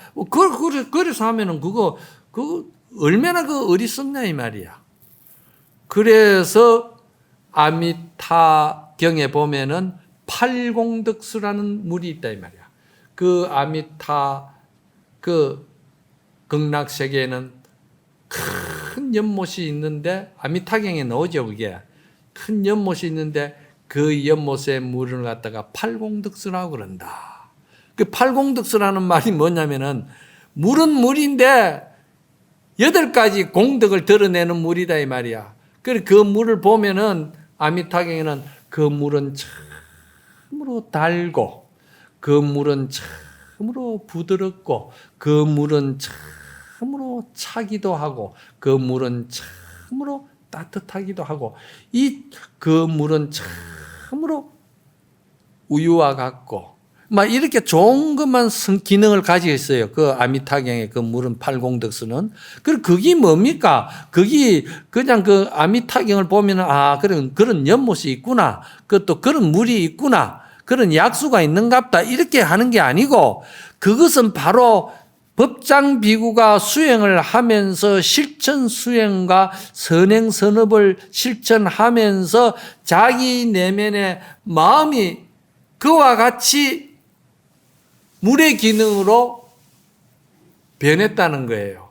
그래서 하면은 그거 얼마나 그 어리석냐 이 말이야. 그래서 아미타경에 보면은 팔공덕수라는 물이 있다 이 말이야. 그 아미타 그 극락세계에는 큰 연못이 있는데 아미타경에 나오죠 그게. 큰 연못이 있는데 그 연못의 물을 갖다가 팔공덕수라고 그런다. 그 팔공덕수라는 말이 뭐냐면은 물은 물인데 8가지 공덕을 드러내는 물이다 이 말이야. 그래 그 물을 보면은 아미타경에는 그 물은 참으로 달고 그 물은 참으로 부드럽고 그 물은 참으로 차기도 하고 그 물은 참으로 따뜻하기도 하고 그 물은 참으로 우유와 같고 막 이렇게 좋은 것만 기능을 가지고 있어요. 그 아미타경의 그 물은 팔공덕수는. 그리고 그게 뭡니까? 그게 그냥 그 아미타경을 보면은 그런 연못이 있구나. 그것도 그런 물이 있구나. 그런 약수가 있는갑다. 이렇게 하는 게 아니고 그것은 바로 법장 비구가 수행을 하면서 실천 수행과 선행 선업을 실천하면서 자기 내면의 마음이 그와 같이 물의 기능으로 변했다는 거예요.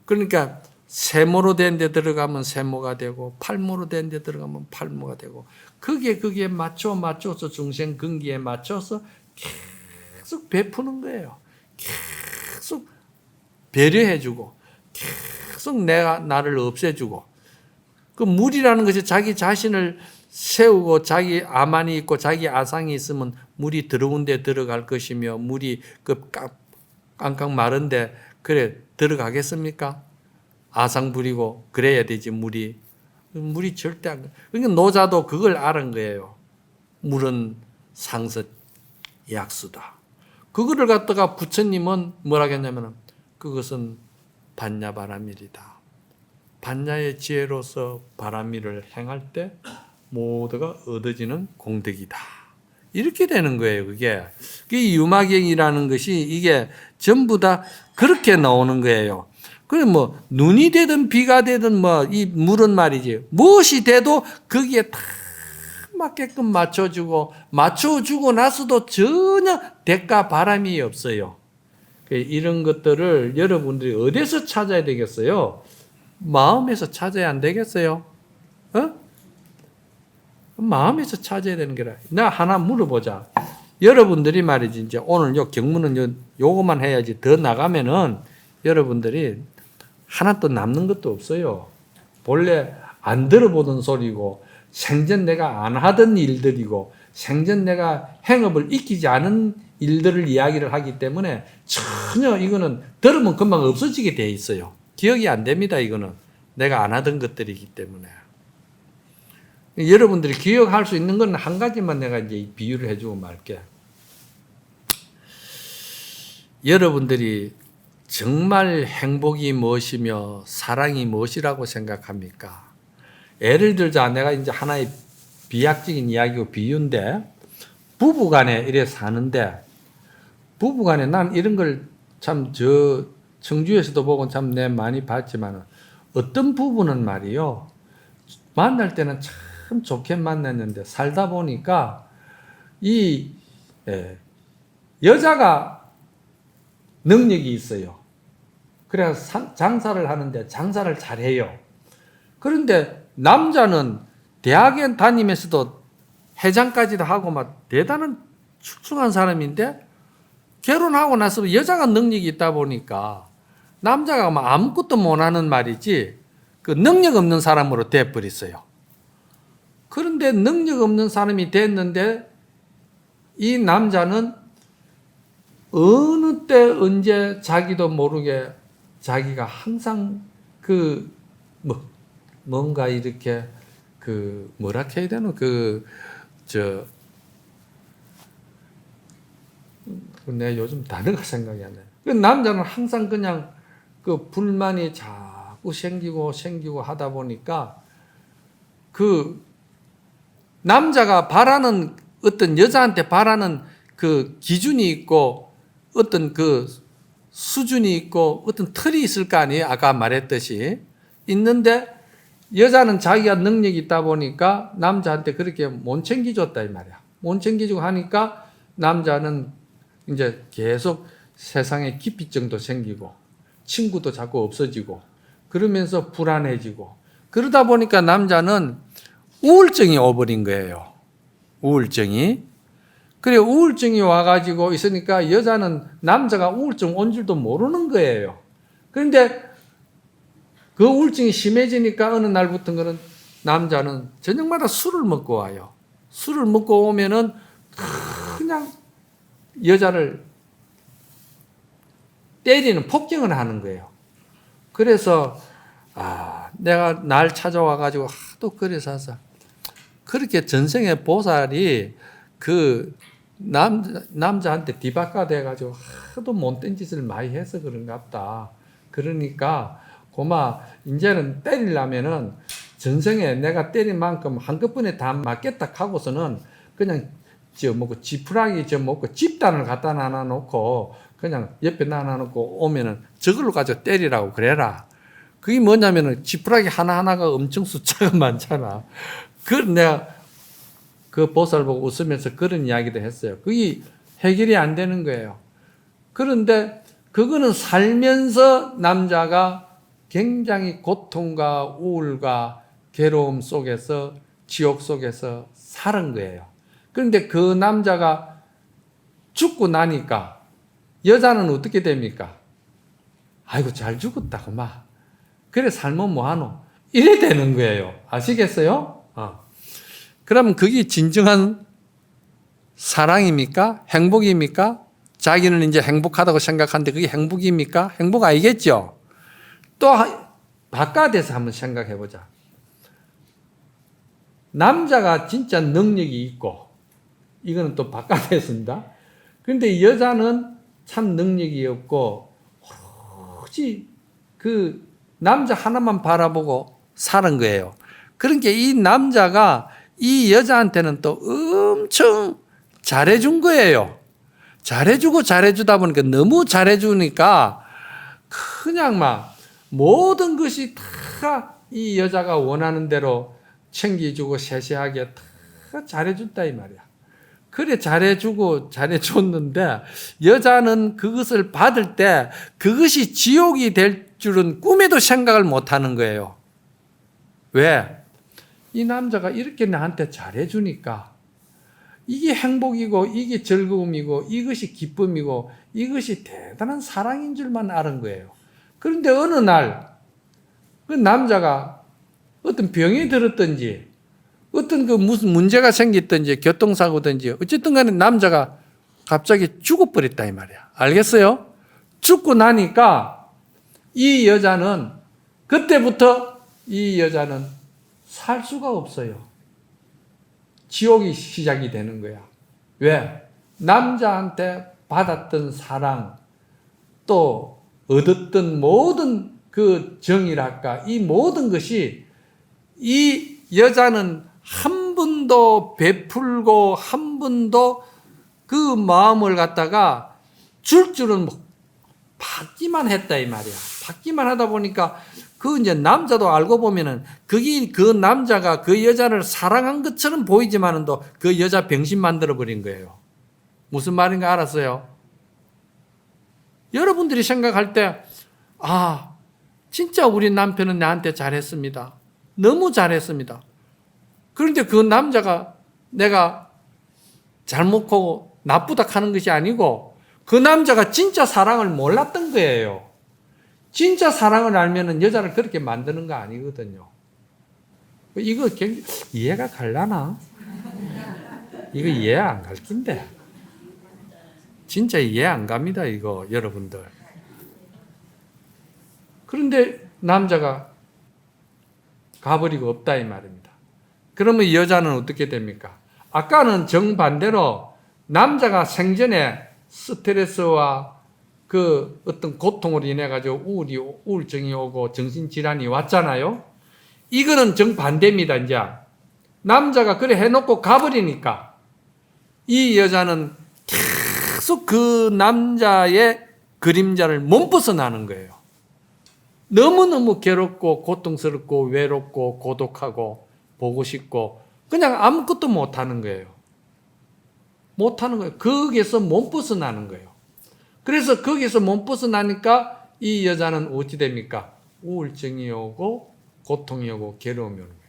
그러니까 세모로 된 데 들어가면 세모가 되고 팔모로 된 데 들어가면 팔모가 되고 그게 맞춰서 중생근기에 맞춰서 계속 베푸는 거예요. 계속 배려해주고 계속 나를 없애주고 그 물이라는 것이 자기 자신을 세우고 자기 아만이 있고 자기 아상이 있으면 물이 들어온 데 들어갈 것이며 물이 그 깡깡 마른데 그래 들어가겠습니까? 아상 부리고 그래야 되지 물이 절대 안. 그러니까 노자도 그걸 알은 거예요. 물은 상습 약수다. 그거를 갖다가 부처님은 뭐라 했냐면 그것은 반야바라밀이다. 반야의 지혜로서 바라밀을 행할 때 모두가 얻어지는 공덕이다. 이렇게 되는 거예요, 그게. 유마경이라는 것이 이게 전부 다 그렇게 나오는 거예요. 그래, 눈이 되든 비가 되든 이 물은 말이지. 무엇이 돼도 거기에 다 맞게끔 맞춰주고 나서도 전혀 대가 바람이 없어요. 이런 것들을 여러분들이 어디서 찾아야 되겠어요? 마음에서 찾아야 안 되겠어요? 마음에서 찾아야 되는 거라. 나 하나 물어보자. 여러분들이 말이지, 이제 오늘 경문은 요거만 해야지 더 나가면은 여러분들이 하나 또 남는 것도 없어요. 본래 안 들어보던 소리고, 생전 내가 안 하던 일들이고, 생전 내가 행업을 익히지 않은 일들을 이야기를 하기 때문에 전혀 이거는 들으면 금방 없어지게 돼 있어요. 기억이 안 됩니다, 이거는. 내가 안 하던 것들이기 때문에. 여러분들이 기억할 수 있는 건 한 가지만 내가 이제 비유를 해주고 말게. 여러분들이 정말 행복이 무엇이며 사랑이 무엇이라고 생각합니까? 예를 들자 내가 이제 하나의 비약적인 이야기고 비유인데 부부간에 이래 사는데 부부간에 난 이런 걸 참 청주에서도 보고 참 내 많이 봤지만 어떤 부부는 말이요 만날 때는 참 좋게 만났는데 살다 보니까 여자가 능력이 있어요. 그래서 장사를 하는데 장사를 잘해요. 그런데 남자는 대학에 다니면서도 회장까지도 하고 막 대단한 출중한 사람인데 결혼하고 나서 여자가 능력이 있다 보니까 남자가 막 아무것도 못하는 말이지 그 능력 없는 사람으로 돼버렸어요. 그런데 능력 없는 사람이 됐는데 이 남자는 어느 때 언제 자기도 모르게 자기가 항상 뭔가 이렇게 뭐라 해야 되나 내 요즘 단어가 생각이 안 나요. 그 남자는 항상 그냥 그 불만이 자꾸 생기고 하다 보니까 그 남자가 바라는 어떤 여자한테 바라는 그 기준이 있고 어떤 그 수준이 있고 어떤 틀이 있을 거 아니에요. 아까 말했듯이 있는데 여자는 자기가 능력이 있다 보니까 남자한테 그렇게 못 챙겨줬다 이 말이야. 못 챙겨주고 하니까 남자는 이제 계속 세상에 기피증도 생기고 친구도 자꾸 없어지고 그러면서 불안해지고 그러다 보니까 남자는 우울증이 오버린 거예요. 우울증이. 그래 우울증이 와가지고 있으니까 여자는 남자가 우울증 온 줄도 모르는 거예요. 그런데 그 우울증이 심해지니까 어느 날부터는 남자는 저녁마다 술을 먹고 와요. 술을 먹고 오면은 그냥 여자를 때리는 폭행을 하는 거예요. 그래서 내가 날 찾아와 가지고 하도 그래서 그렇게 전생의 보살이 그 남자한테 뒤바꿔 돼 가지고 하도 못된 짓을 많이 해서 그런갑다. 그러니까 고마 이제는 때리려면은 전생에 내가 때린 만큼 한꺼번에 다 맞겠다 하고서는 그냥 지푸라기 집단을 갖다 놔놓고 그냥 옆에 놔놓고 오면은 저걸로 가지고 때리라고 그래라. 그게 뭐냐면은 지푸라기 하나하나가 엄청 숫자가 많잖아. 내가 그 보살 보고 웃으면서 그런 이야기도 했어요. 그게 해결이 안 되는 거예요. 그런데 그거는 살면서 남자가 굉장히 고통과 우울과 괴로움 속에서 지옥 속에서 살은 거예요. 그런데 그 남자가 죽고 나니까 여자는 어떻게 됩니까? 아이고 잘 죽었다 그만. 그래 살면 뭐하노? 이래 되는 거예요. 아시겠어요? 그러면 그게 진정한 사랑입니까? 행복입니까? 자기는 이제 행복하다고 생각하는데 그게 행복입니까? 행복 아니겠죠? 또 바깥에서 한번 생각해 보자. 남자가 진짜 능력이 있고 이거는 또 바깥에서입니다. 그런데 여자는 참 능력이 없고 오로지 그 남자 하나만 바라보고 사는 거예요. 그러니까 이 남자가 이 여자한테는 또 엄청 잘해준 거예요. 잘해주다 보니까 너무 잘해주니까 그냥 막 모든 것이 다 이 여자가 원하는 대로 챙겨주고 세세하게 다 잘해준다 이 말이야. 그래 잘해줬는데 여자는 그것을 받을 때 그것이 지옥이 될 줄은 꿈에도 생각을 못하는 거예요. 왜? 이 남자가 이렇게 나한테 잘해주니까 이게 행복이고 이게 즐거움이고 이것이 기쁨이고 이것이 대단한 사랑인 줄만 아는 거예요. 그런데 어느 날 그 남자가 어떤 병이 들었든지 어떤 그 무슨 문제가 생겼든지 교통사고든지 어쨌든 간에 남자가 갑자기 죽어버렸다 이 말이야. 알겠어요? 죽고 나니까 이 여자는 그때부터 이 여자는 살 수가 없어요. 지옥이 시작이 되는 거야. 왜? 남자한테 받았던 사랑 또 얻었던 모든 그 정이랄까 이 모든 것이 이 여자는 한 번도 베풀고 한 번도 그 마음을 갖다가 줄 줄은 받기만 했다 이 말이야. 받기만 하다 보니까 그 이제 남자도 알고 보면은 그게 그 남자가 그 여자를 사랑한 것처럼 보이지만은도 그 여자 병신 만들어 버린 거예요. 무슨 말인가 알았어요? 여러분들이 생각할 때 진짜 우리 남편은 나한테 잘했습니다. 너무 잘했습니다. 그런데 그 남자가 내가 잘못하고 나쁘다 하는 것이 아니고 그 남자가 진짜 사랑을 몰랐던 거예요. 진짜 사랑을 알면은 여자를 그렇게 만드는 거 아니거든요. 이거 이해가 갈라나? 이거 이해 안 갈 낀데. 진짜 이해 안 갑니다, 이거, 여러분들. 그런데 남자가 가버리고 없다, 이 말입니다. 그러면 여자는 어떻게 됩니까? 아까는 정반대로 남자가 생전에 스트레스와 그 어떤 고통으로 인해 가지고 우울증이 오고 정신질환이 왔잖아요. 이거는 정반대입니다. 이제 남자가 그래 해놓고 가버리니까 이 여자는 계속 그 남자의 그림자를 못 벗어나는 거예요. 너무너무 괴롭고 고통스럽고 외롭고 고독하고 보고 싶고 그냥 아무것도 못하는 거예요. 못하는 거예요. 거기에서 못 벗어나는 거예요. 그래서 거기에서 못 벗어나니까 이 여자는 어찌 됩니까? 우울증이 오고 고통이 오고 괴로움이 오는 거예요.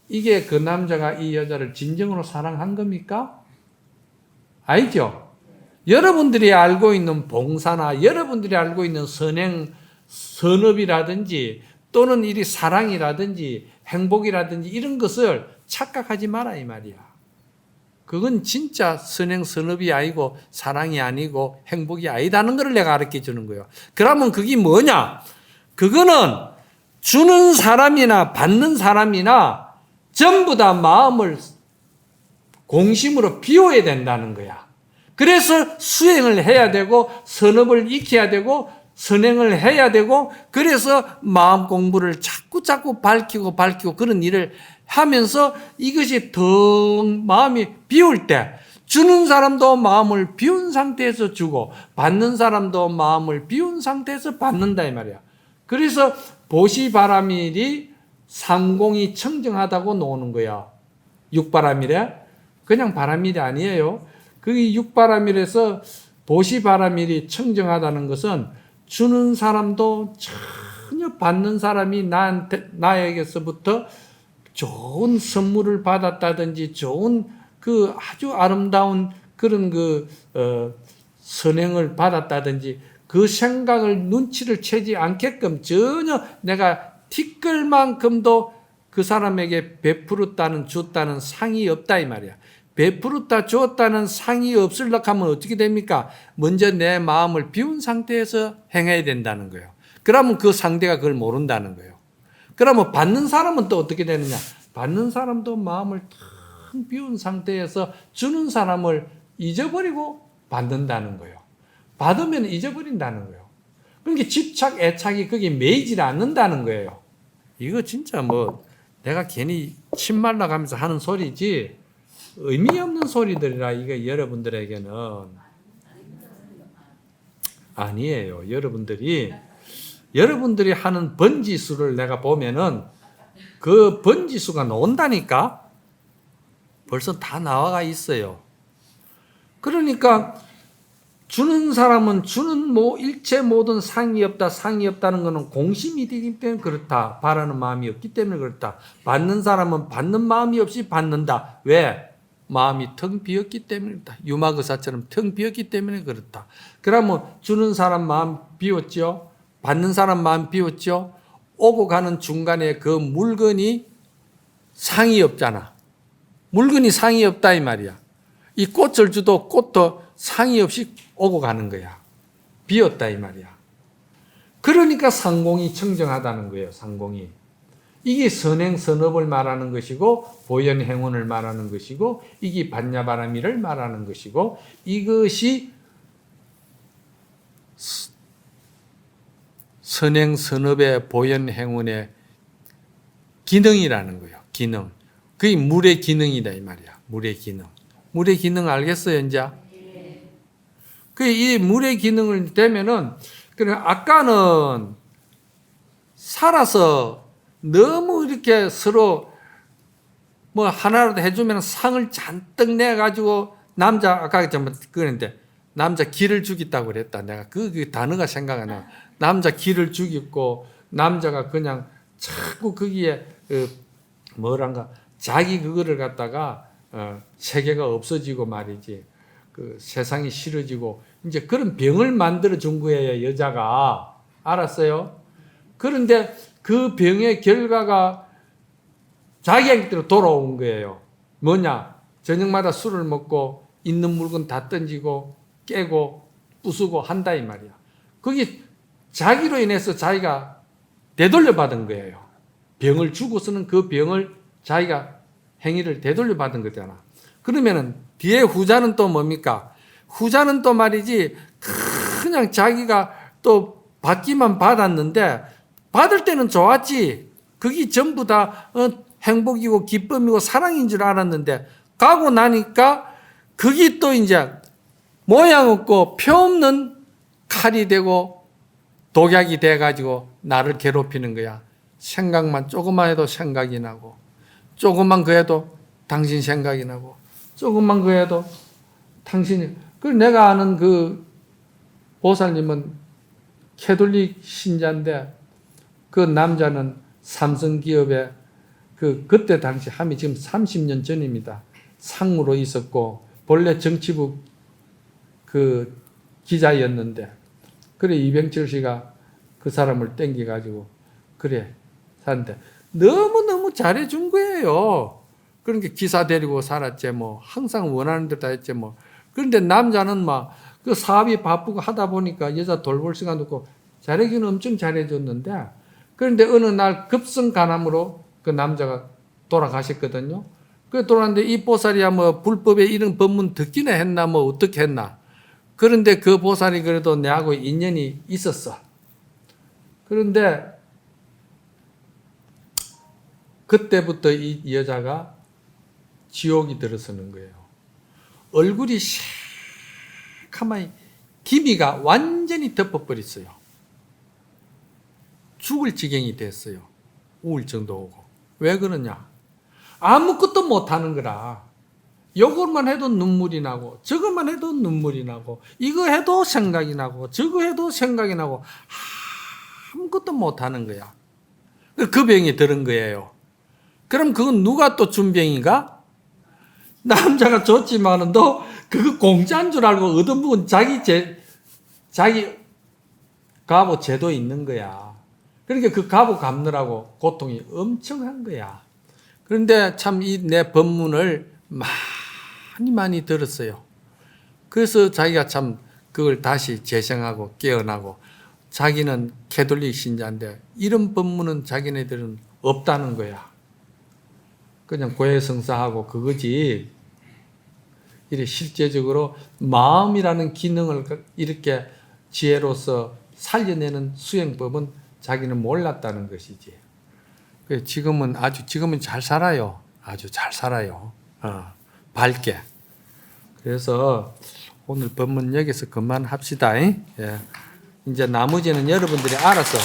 이게 그 남자가 이 여자를 진정으로 사랑한 겁니까? 아니죠. 여러분들이 알고 있는 봉사나 여러분들이 알고 있는 선행, 선업이라든지 또는 이 사랑이라든지 행복이라든지 이런 것을 착각하지 마라 이 말이야. 그건 진짜 선행 선업이 아니고 사랑이 아니고 행복이 아니다는 걸 내가 가르쳐 주는 거예요. 그러면 그게 뭐냐? 그거는 주는 사람이나 받는 사람이나 전부 다 마음을 공심으로 비워야 된다는 거야. 그래서 수행을 해야 되고 선업을 익혀야 되고 선행을 해야 되고 그래서 마음 공부를 자꾸 밝히고 그런 일을 하면서 이것이 더 마음이 비울 때 주는 사람도 마음을 비운 상태에서 주고 받는 사람도 마음을 비운 상태에서 받는다 이 말이야. 그래서 보시바라밀이 상공이 청정하다고 놓는 거야. 육바라밀에 그냥 바라밀이 아니에요. 그 육바라밀에서 보시바라밀이 청정하다는 것은 주는 사람도 전혀 받는 사람이 나에게서부터 좋은 선물을 받았다든지 좋은 그 아주 아름다운 그런 선행을 받았다든지 그 생각을 눈치를 채지 않게끔 전혀 내가 티끌만큼도 그 사람에게 베풀었다는 줬다는 상이 없다 이 말이야. 베풀었다 줬다는 상이 없으려고 하면 어떻게 됩니까? 먼저 내 마음을 비운 상태에서 행해야 된다는 거예요. 그러면 그 상대가 그걸 모른다는 거예요. 그러면 받는 사람은 또 어떻게 되느냐? 받는 사람도 마음을 텅 비운 상태에서 주는 사람을 잊어버리고 받는다는 거예요. 받으면 잊어버린다는 거예요. 그러니까 집착, 애착이 거기에 매이질 않는다는 거예요. 이거 진짜 내가 괜히 침 말라가면서 하는 소리지 의미 없는 소리들이라 이게 여러분들에게는 아니에요. 여러분들이 하는 번지수를 내가 보면은 그 번지수가 나온다니까 벌써 다 나와가 있어요. 그러니까 주는 사람은 일체 모든 상이 없다는 것은 공심이 되기 때문에 그렇다. 바라는 마음이 없기 때문에 그렇다. 받는 사람은 받는 마음이 없이 받는다. 왜? 마음이 텅 비었기 때문에 그렇다. 유마그사처럼 텅 비었기 때문에 그렇다. 그러면 주는 사람 마음 비웠죠. 받는 사람 마음 비웠죠. 오고 가는 중간에 그 물건이 상이 없잖아. 물건이 상이 없다 이 말이야. 이 꽃을 주도 꽃도 상이 없이 오고 가는 거야. 비었다 이 말이야. 그러니까 상공이 청정하다는 거예요. 상공이. 이게 선행 선업을 말하는 것이고 보현 행운을 말하는 것이고 이게 반야바라밀을 말하는 것이고 이것이 선행 선업의 보현 행운의 기능이라는 거예요. 기능. 그게 물의 기능이다 이 말이야. 물의 기능. 물의 기능 알겠어요, 이제? 이 물의 기능을 되면은 아까는 살아서 너무 이렇게 서로 하나라도 해주면 상을 잔뜩 내가지고 아까 그랬는데 남자 기를 죽였다고 그랬다. 내가 그 단어가 생각 안 나. 남자 기를 죽였고 남자가 그냥 자꾸 거기에 자기 그거를 갖다가 세계가 없어지고 말이지. 그 세상이 싫어지고 이제 그런 병을 만들어 준 거예요, 여자가. 알았어요? 그런데 그 병의 결과가 자기한테로 돌아온 거예요. 뭐냐? 저녁마다 술을 먹고 있는 물건 다 던지고 깨고 부수고 한다 이 말이야. 그게 자기로 인해서 자기가 되돌려 받은 거예요. 병을 주고서는 그 병을 자기가 행위를 되돌려 받은 거잖아. 그러면은 뒤에 후자는 또 뭡니까? 후자는 또 말이지 그냥 자기가 또 받기만 받았는데 받을 때는 좋았지. 그게 전부 다 행복이고 기쁨이고 사랑인 줄 알았는데 가고 나니까 그게 또 이제 모양 없고 표 없는 칼이 되고 독약이 돼가지고 나를 괴롭히는 거야. 생각만 조금만 해도 생각이 나고 조금만 그래도 당신 생각이 나고 조금만 그래도 당신이 내가 아는 그 보살님은 캐톨릭 신자인데 그 남자는 삼성기업에 그때 당시 함이 지금 30년 전입니다. 상무로 있었고 본래 정치부 그 기자였는데 그래 이병철 씨가 그 사람을 땡겨가지고 그래 사는데 너무너무 잘해준 거예요. 그러니까 기사 데리고 살았지 뭐 항상 원하는 대로 다 했지 뭐. 그런데 남자는 막 그 사업이 바쁘고 하다 보니까 여자 돌볼 시간도 없고 잘해주는 엄청 잘해줬는데 그런데 어느 날 급성간암으로 그 남자가 돌아가셨거든요. 그 돌아갔는데 이 보살이야 뭐 불법에 이런 법문 듣기나 했나 뭐 어떻게 했나. 그런데 그 보살이 그래도 내하고 인연이 있었어. 그런데 그때부터 이 여자가 지옥이 들어서는 거예요. 얼굴이 새카마이 기미가 완전히 덮어버렸어요. 죽을 지경이 됐어요. 우울증도 오고. 왜 그러냐? 아무것도 못하는 거라. 요것만 해도 눈물이 나고 저것만 해도 눈물이 나고 이거 해도 생각이 나고 저거 해도 생각이 나고 아무것도 못하는 거야. 그 병이 들은 거예요. 그럼 그건 누가 또 준 병인가? 남자가 줬지만은 또 그거 공짜인 줄 알고 얻어먹은 자기 가보 제도 있는 거야. 그러니까 그 가보 갚느라고 고통이 엄청난 거야. 그런데 참 이 내 법문을 많이 들었어요. 그래서 자기가 참 그걸 다시 재생하고 깨어나고 자기는 캐톨릭 신자인데 이런 법문은 자기네들은 없다는 거야. 그냥 고해성사하고 그거지. 이렇게 실제적으로 마음이라는 기능을 이렇게 지혜로서 살려내는 수행법은 자기는 몰랐다는 것이지. 지금은 지금은 잘 살아요. 아주 잘 살아요. 밝게. 그래서 오늘 법문 여기서 그만합시다. 예. 이제 나머지는 여러분들이 알아서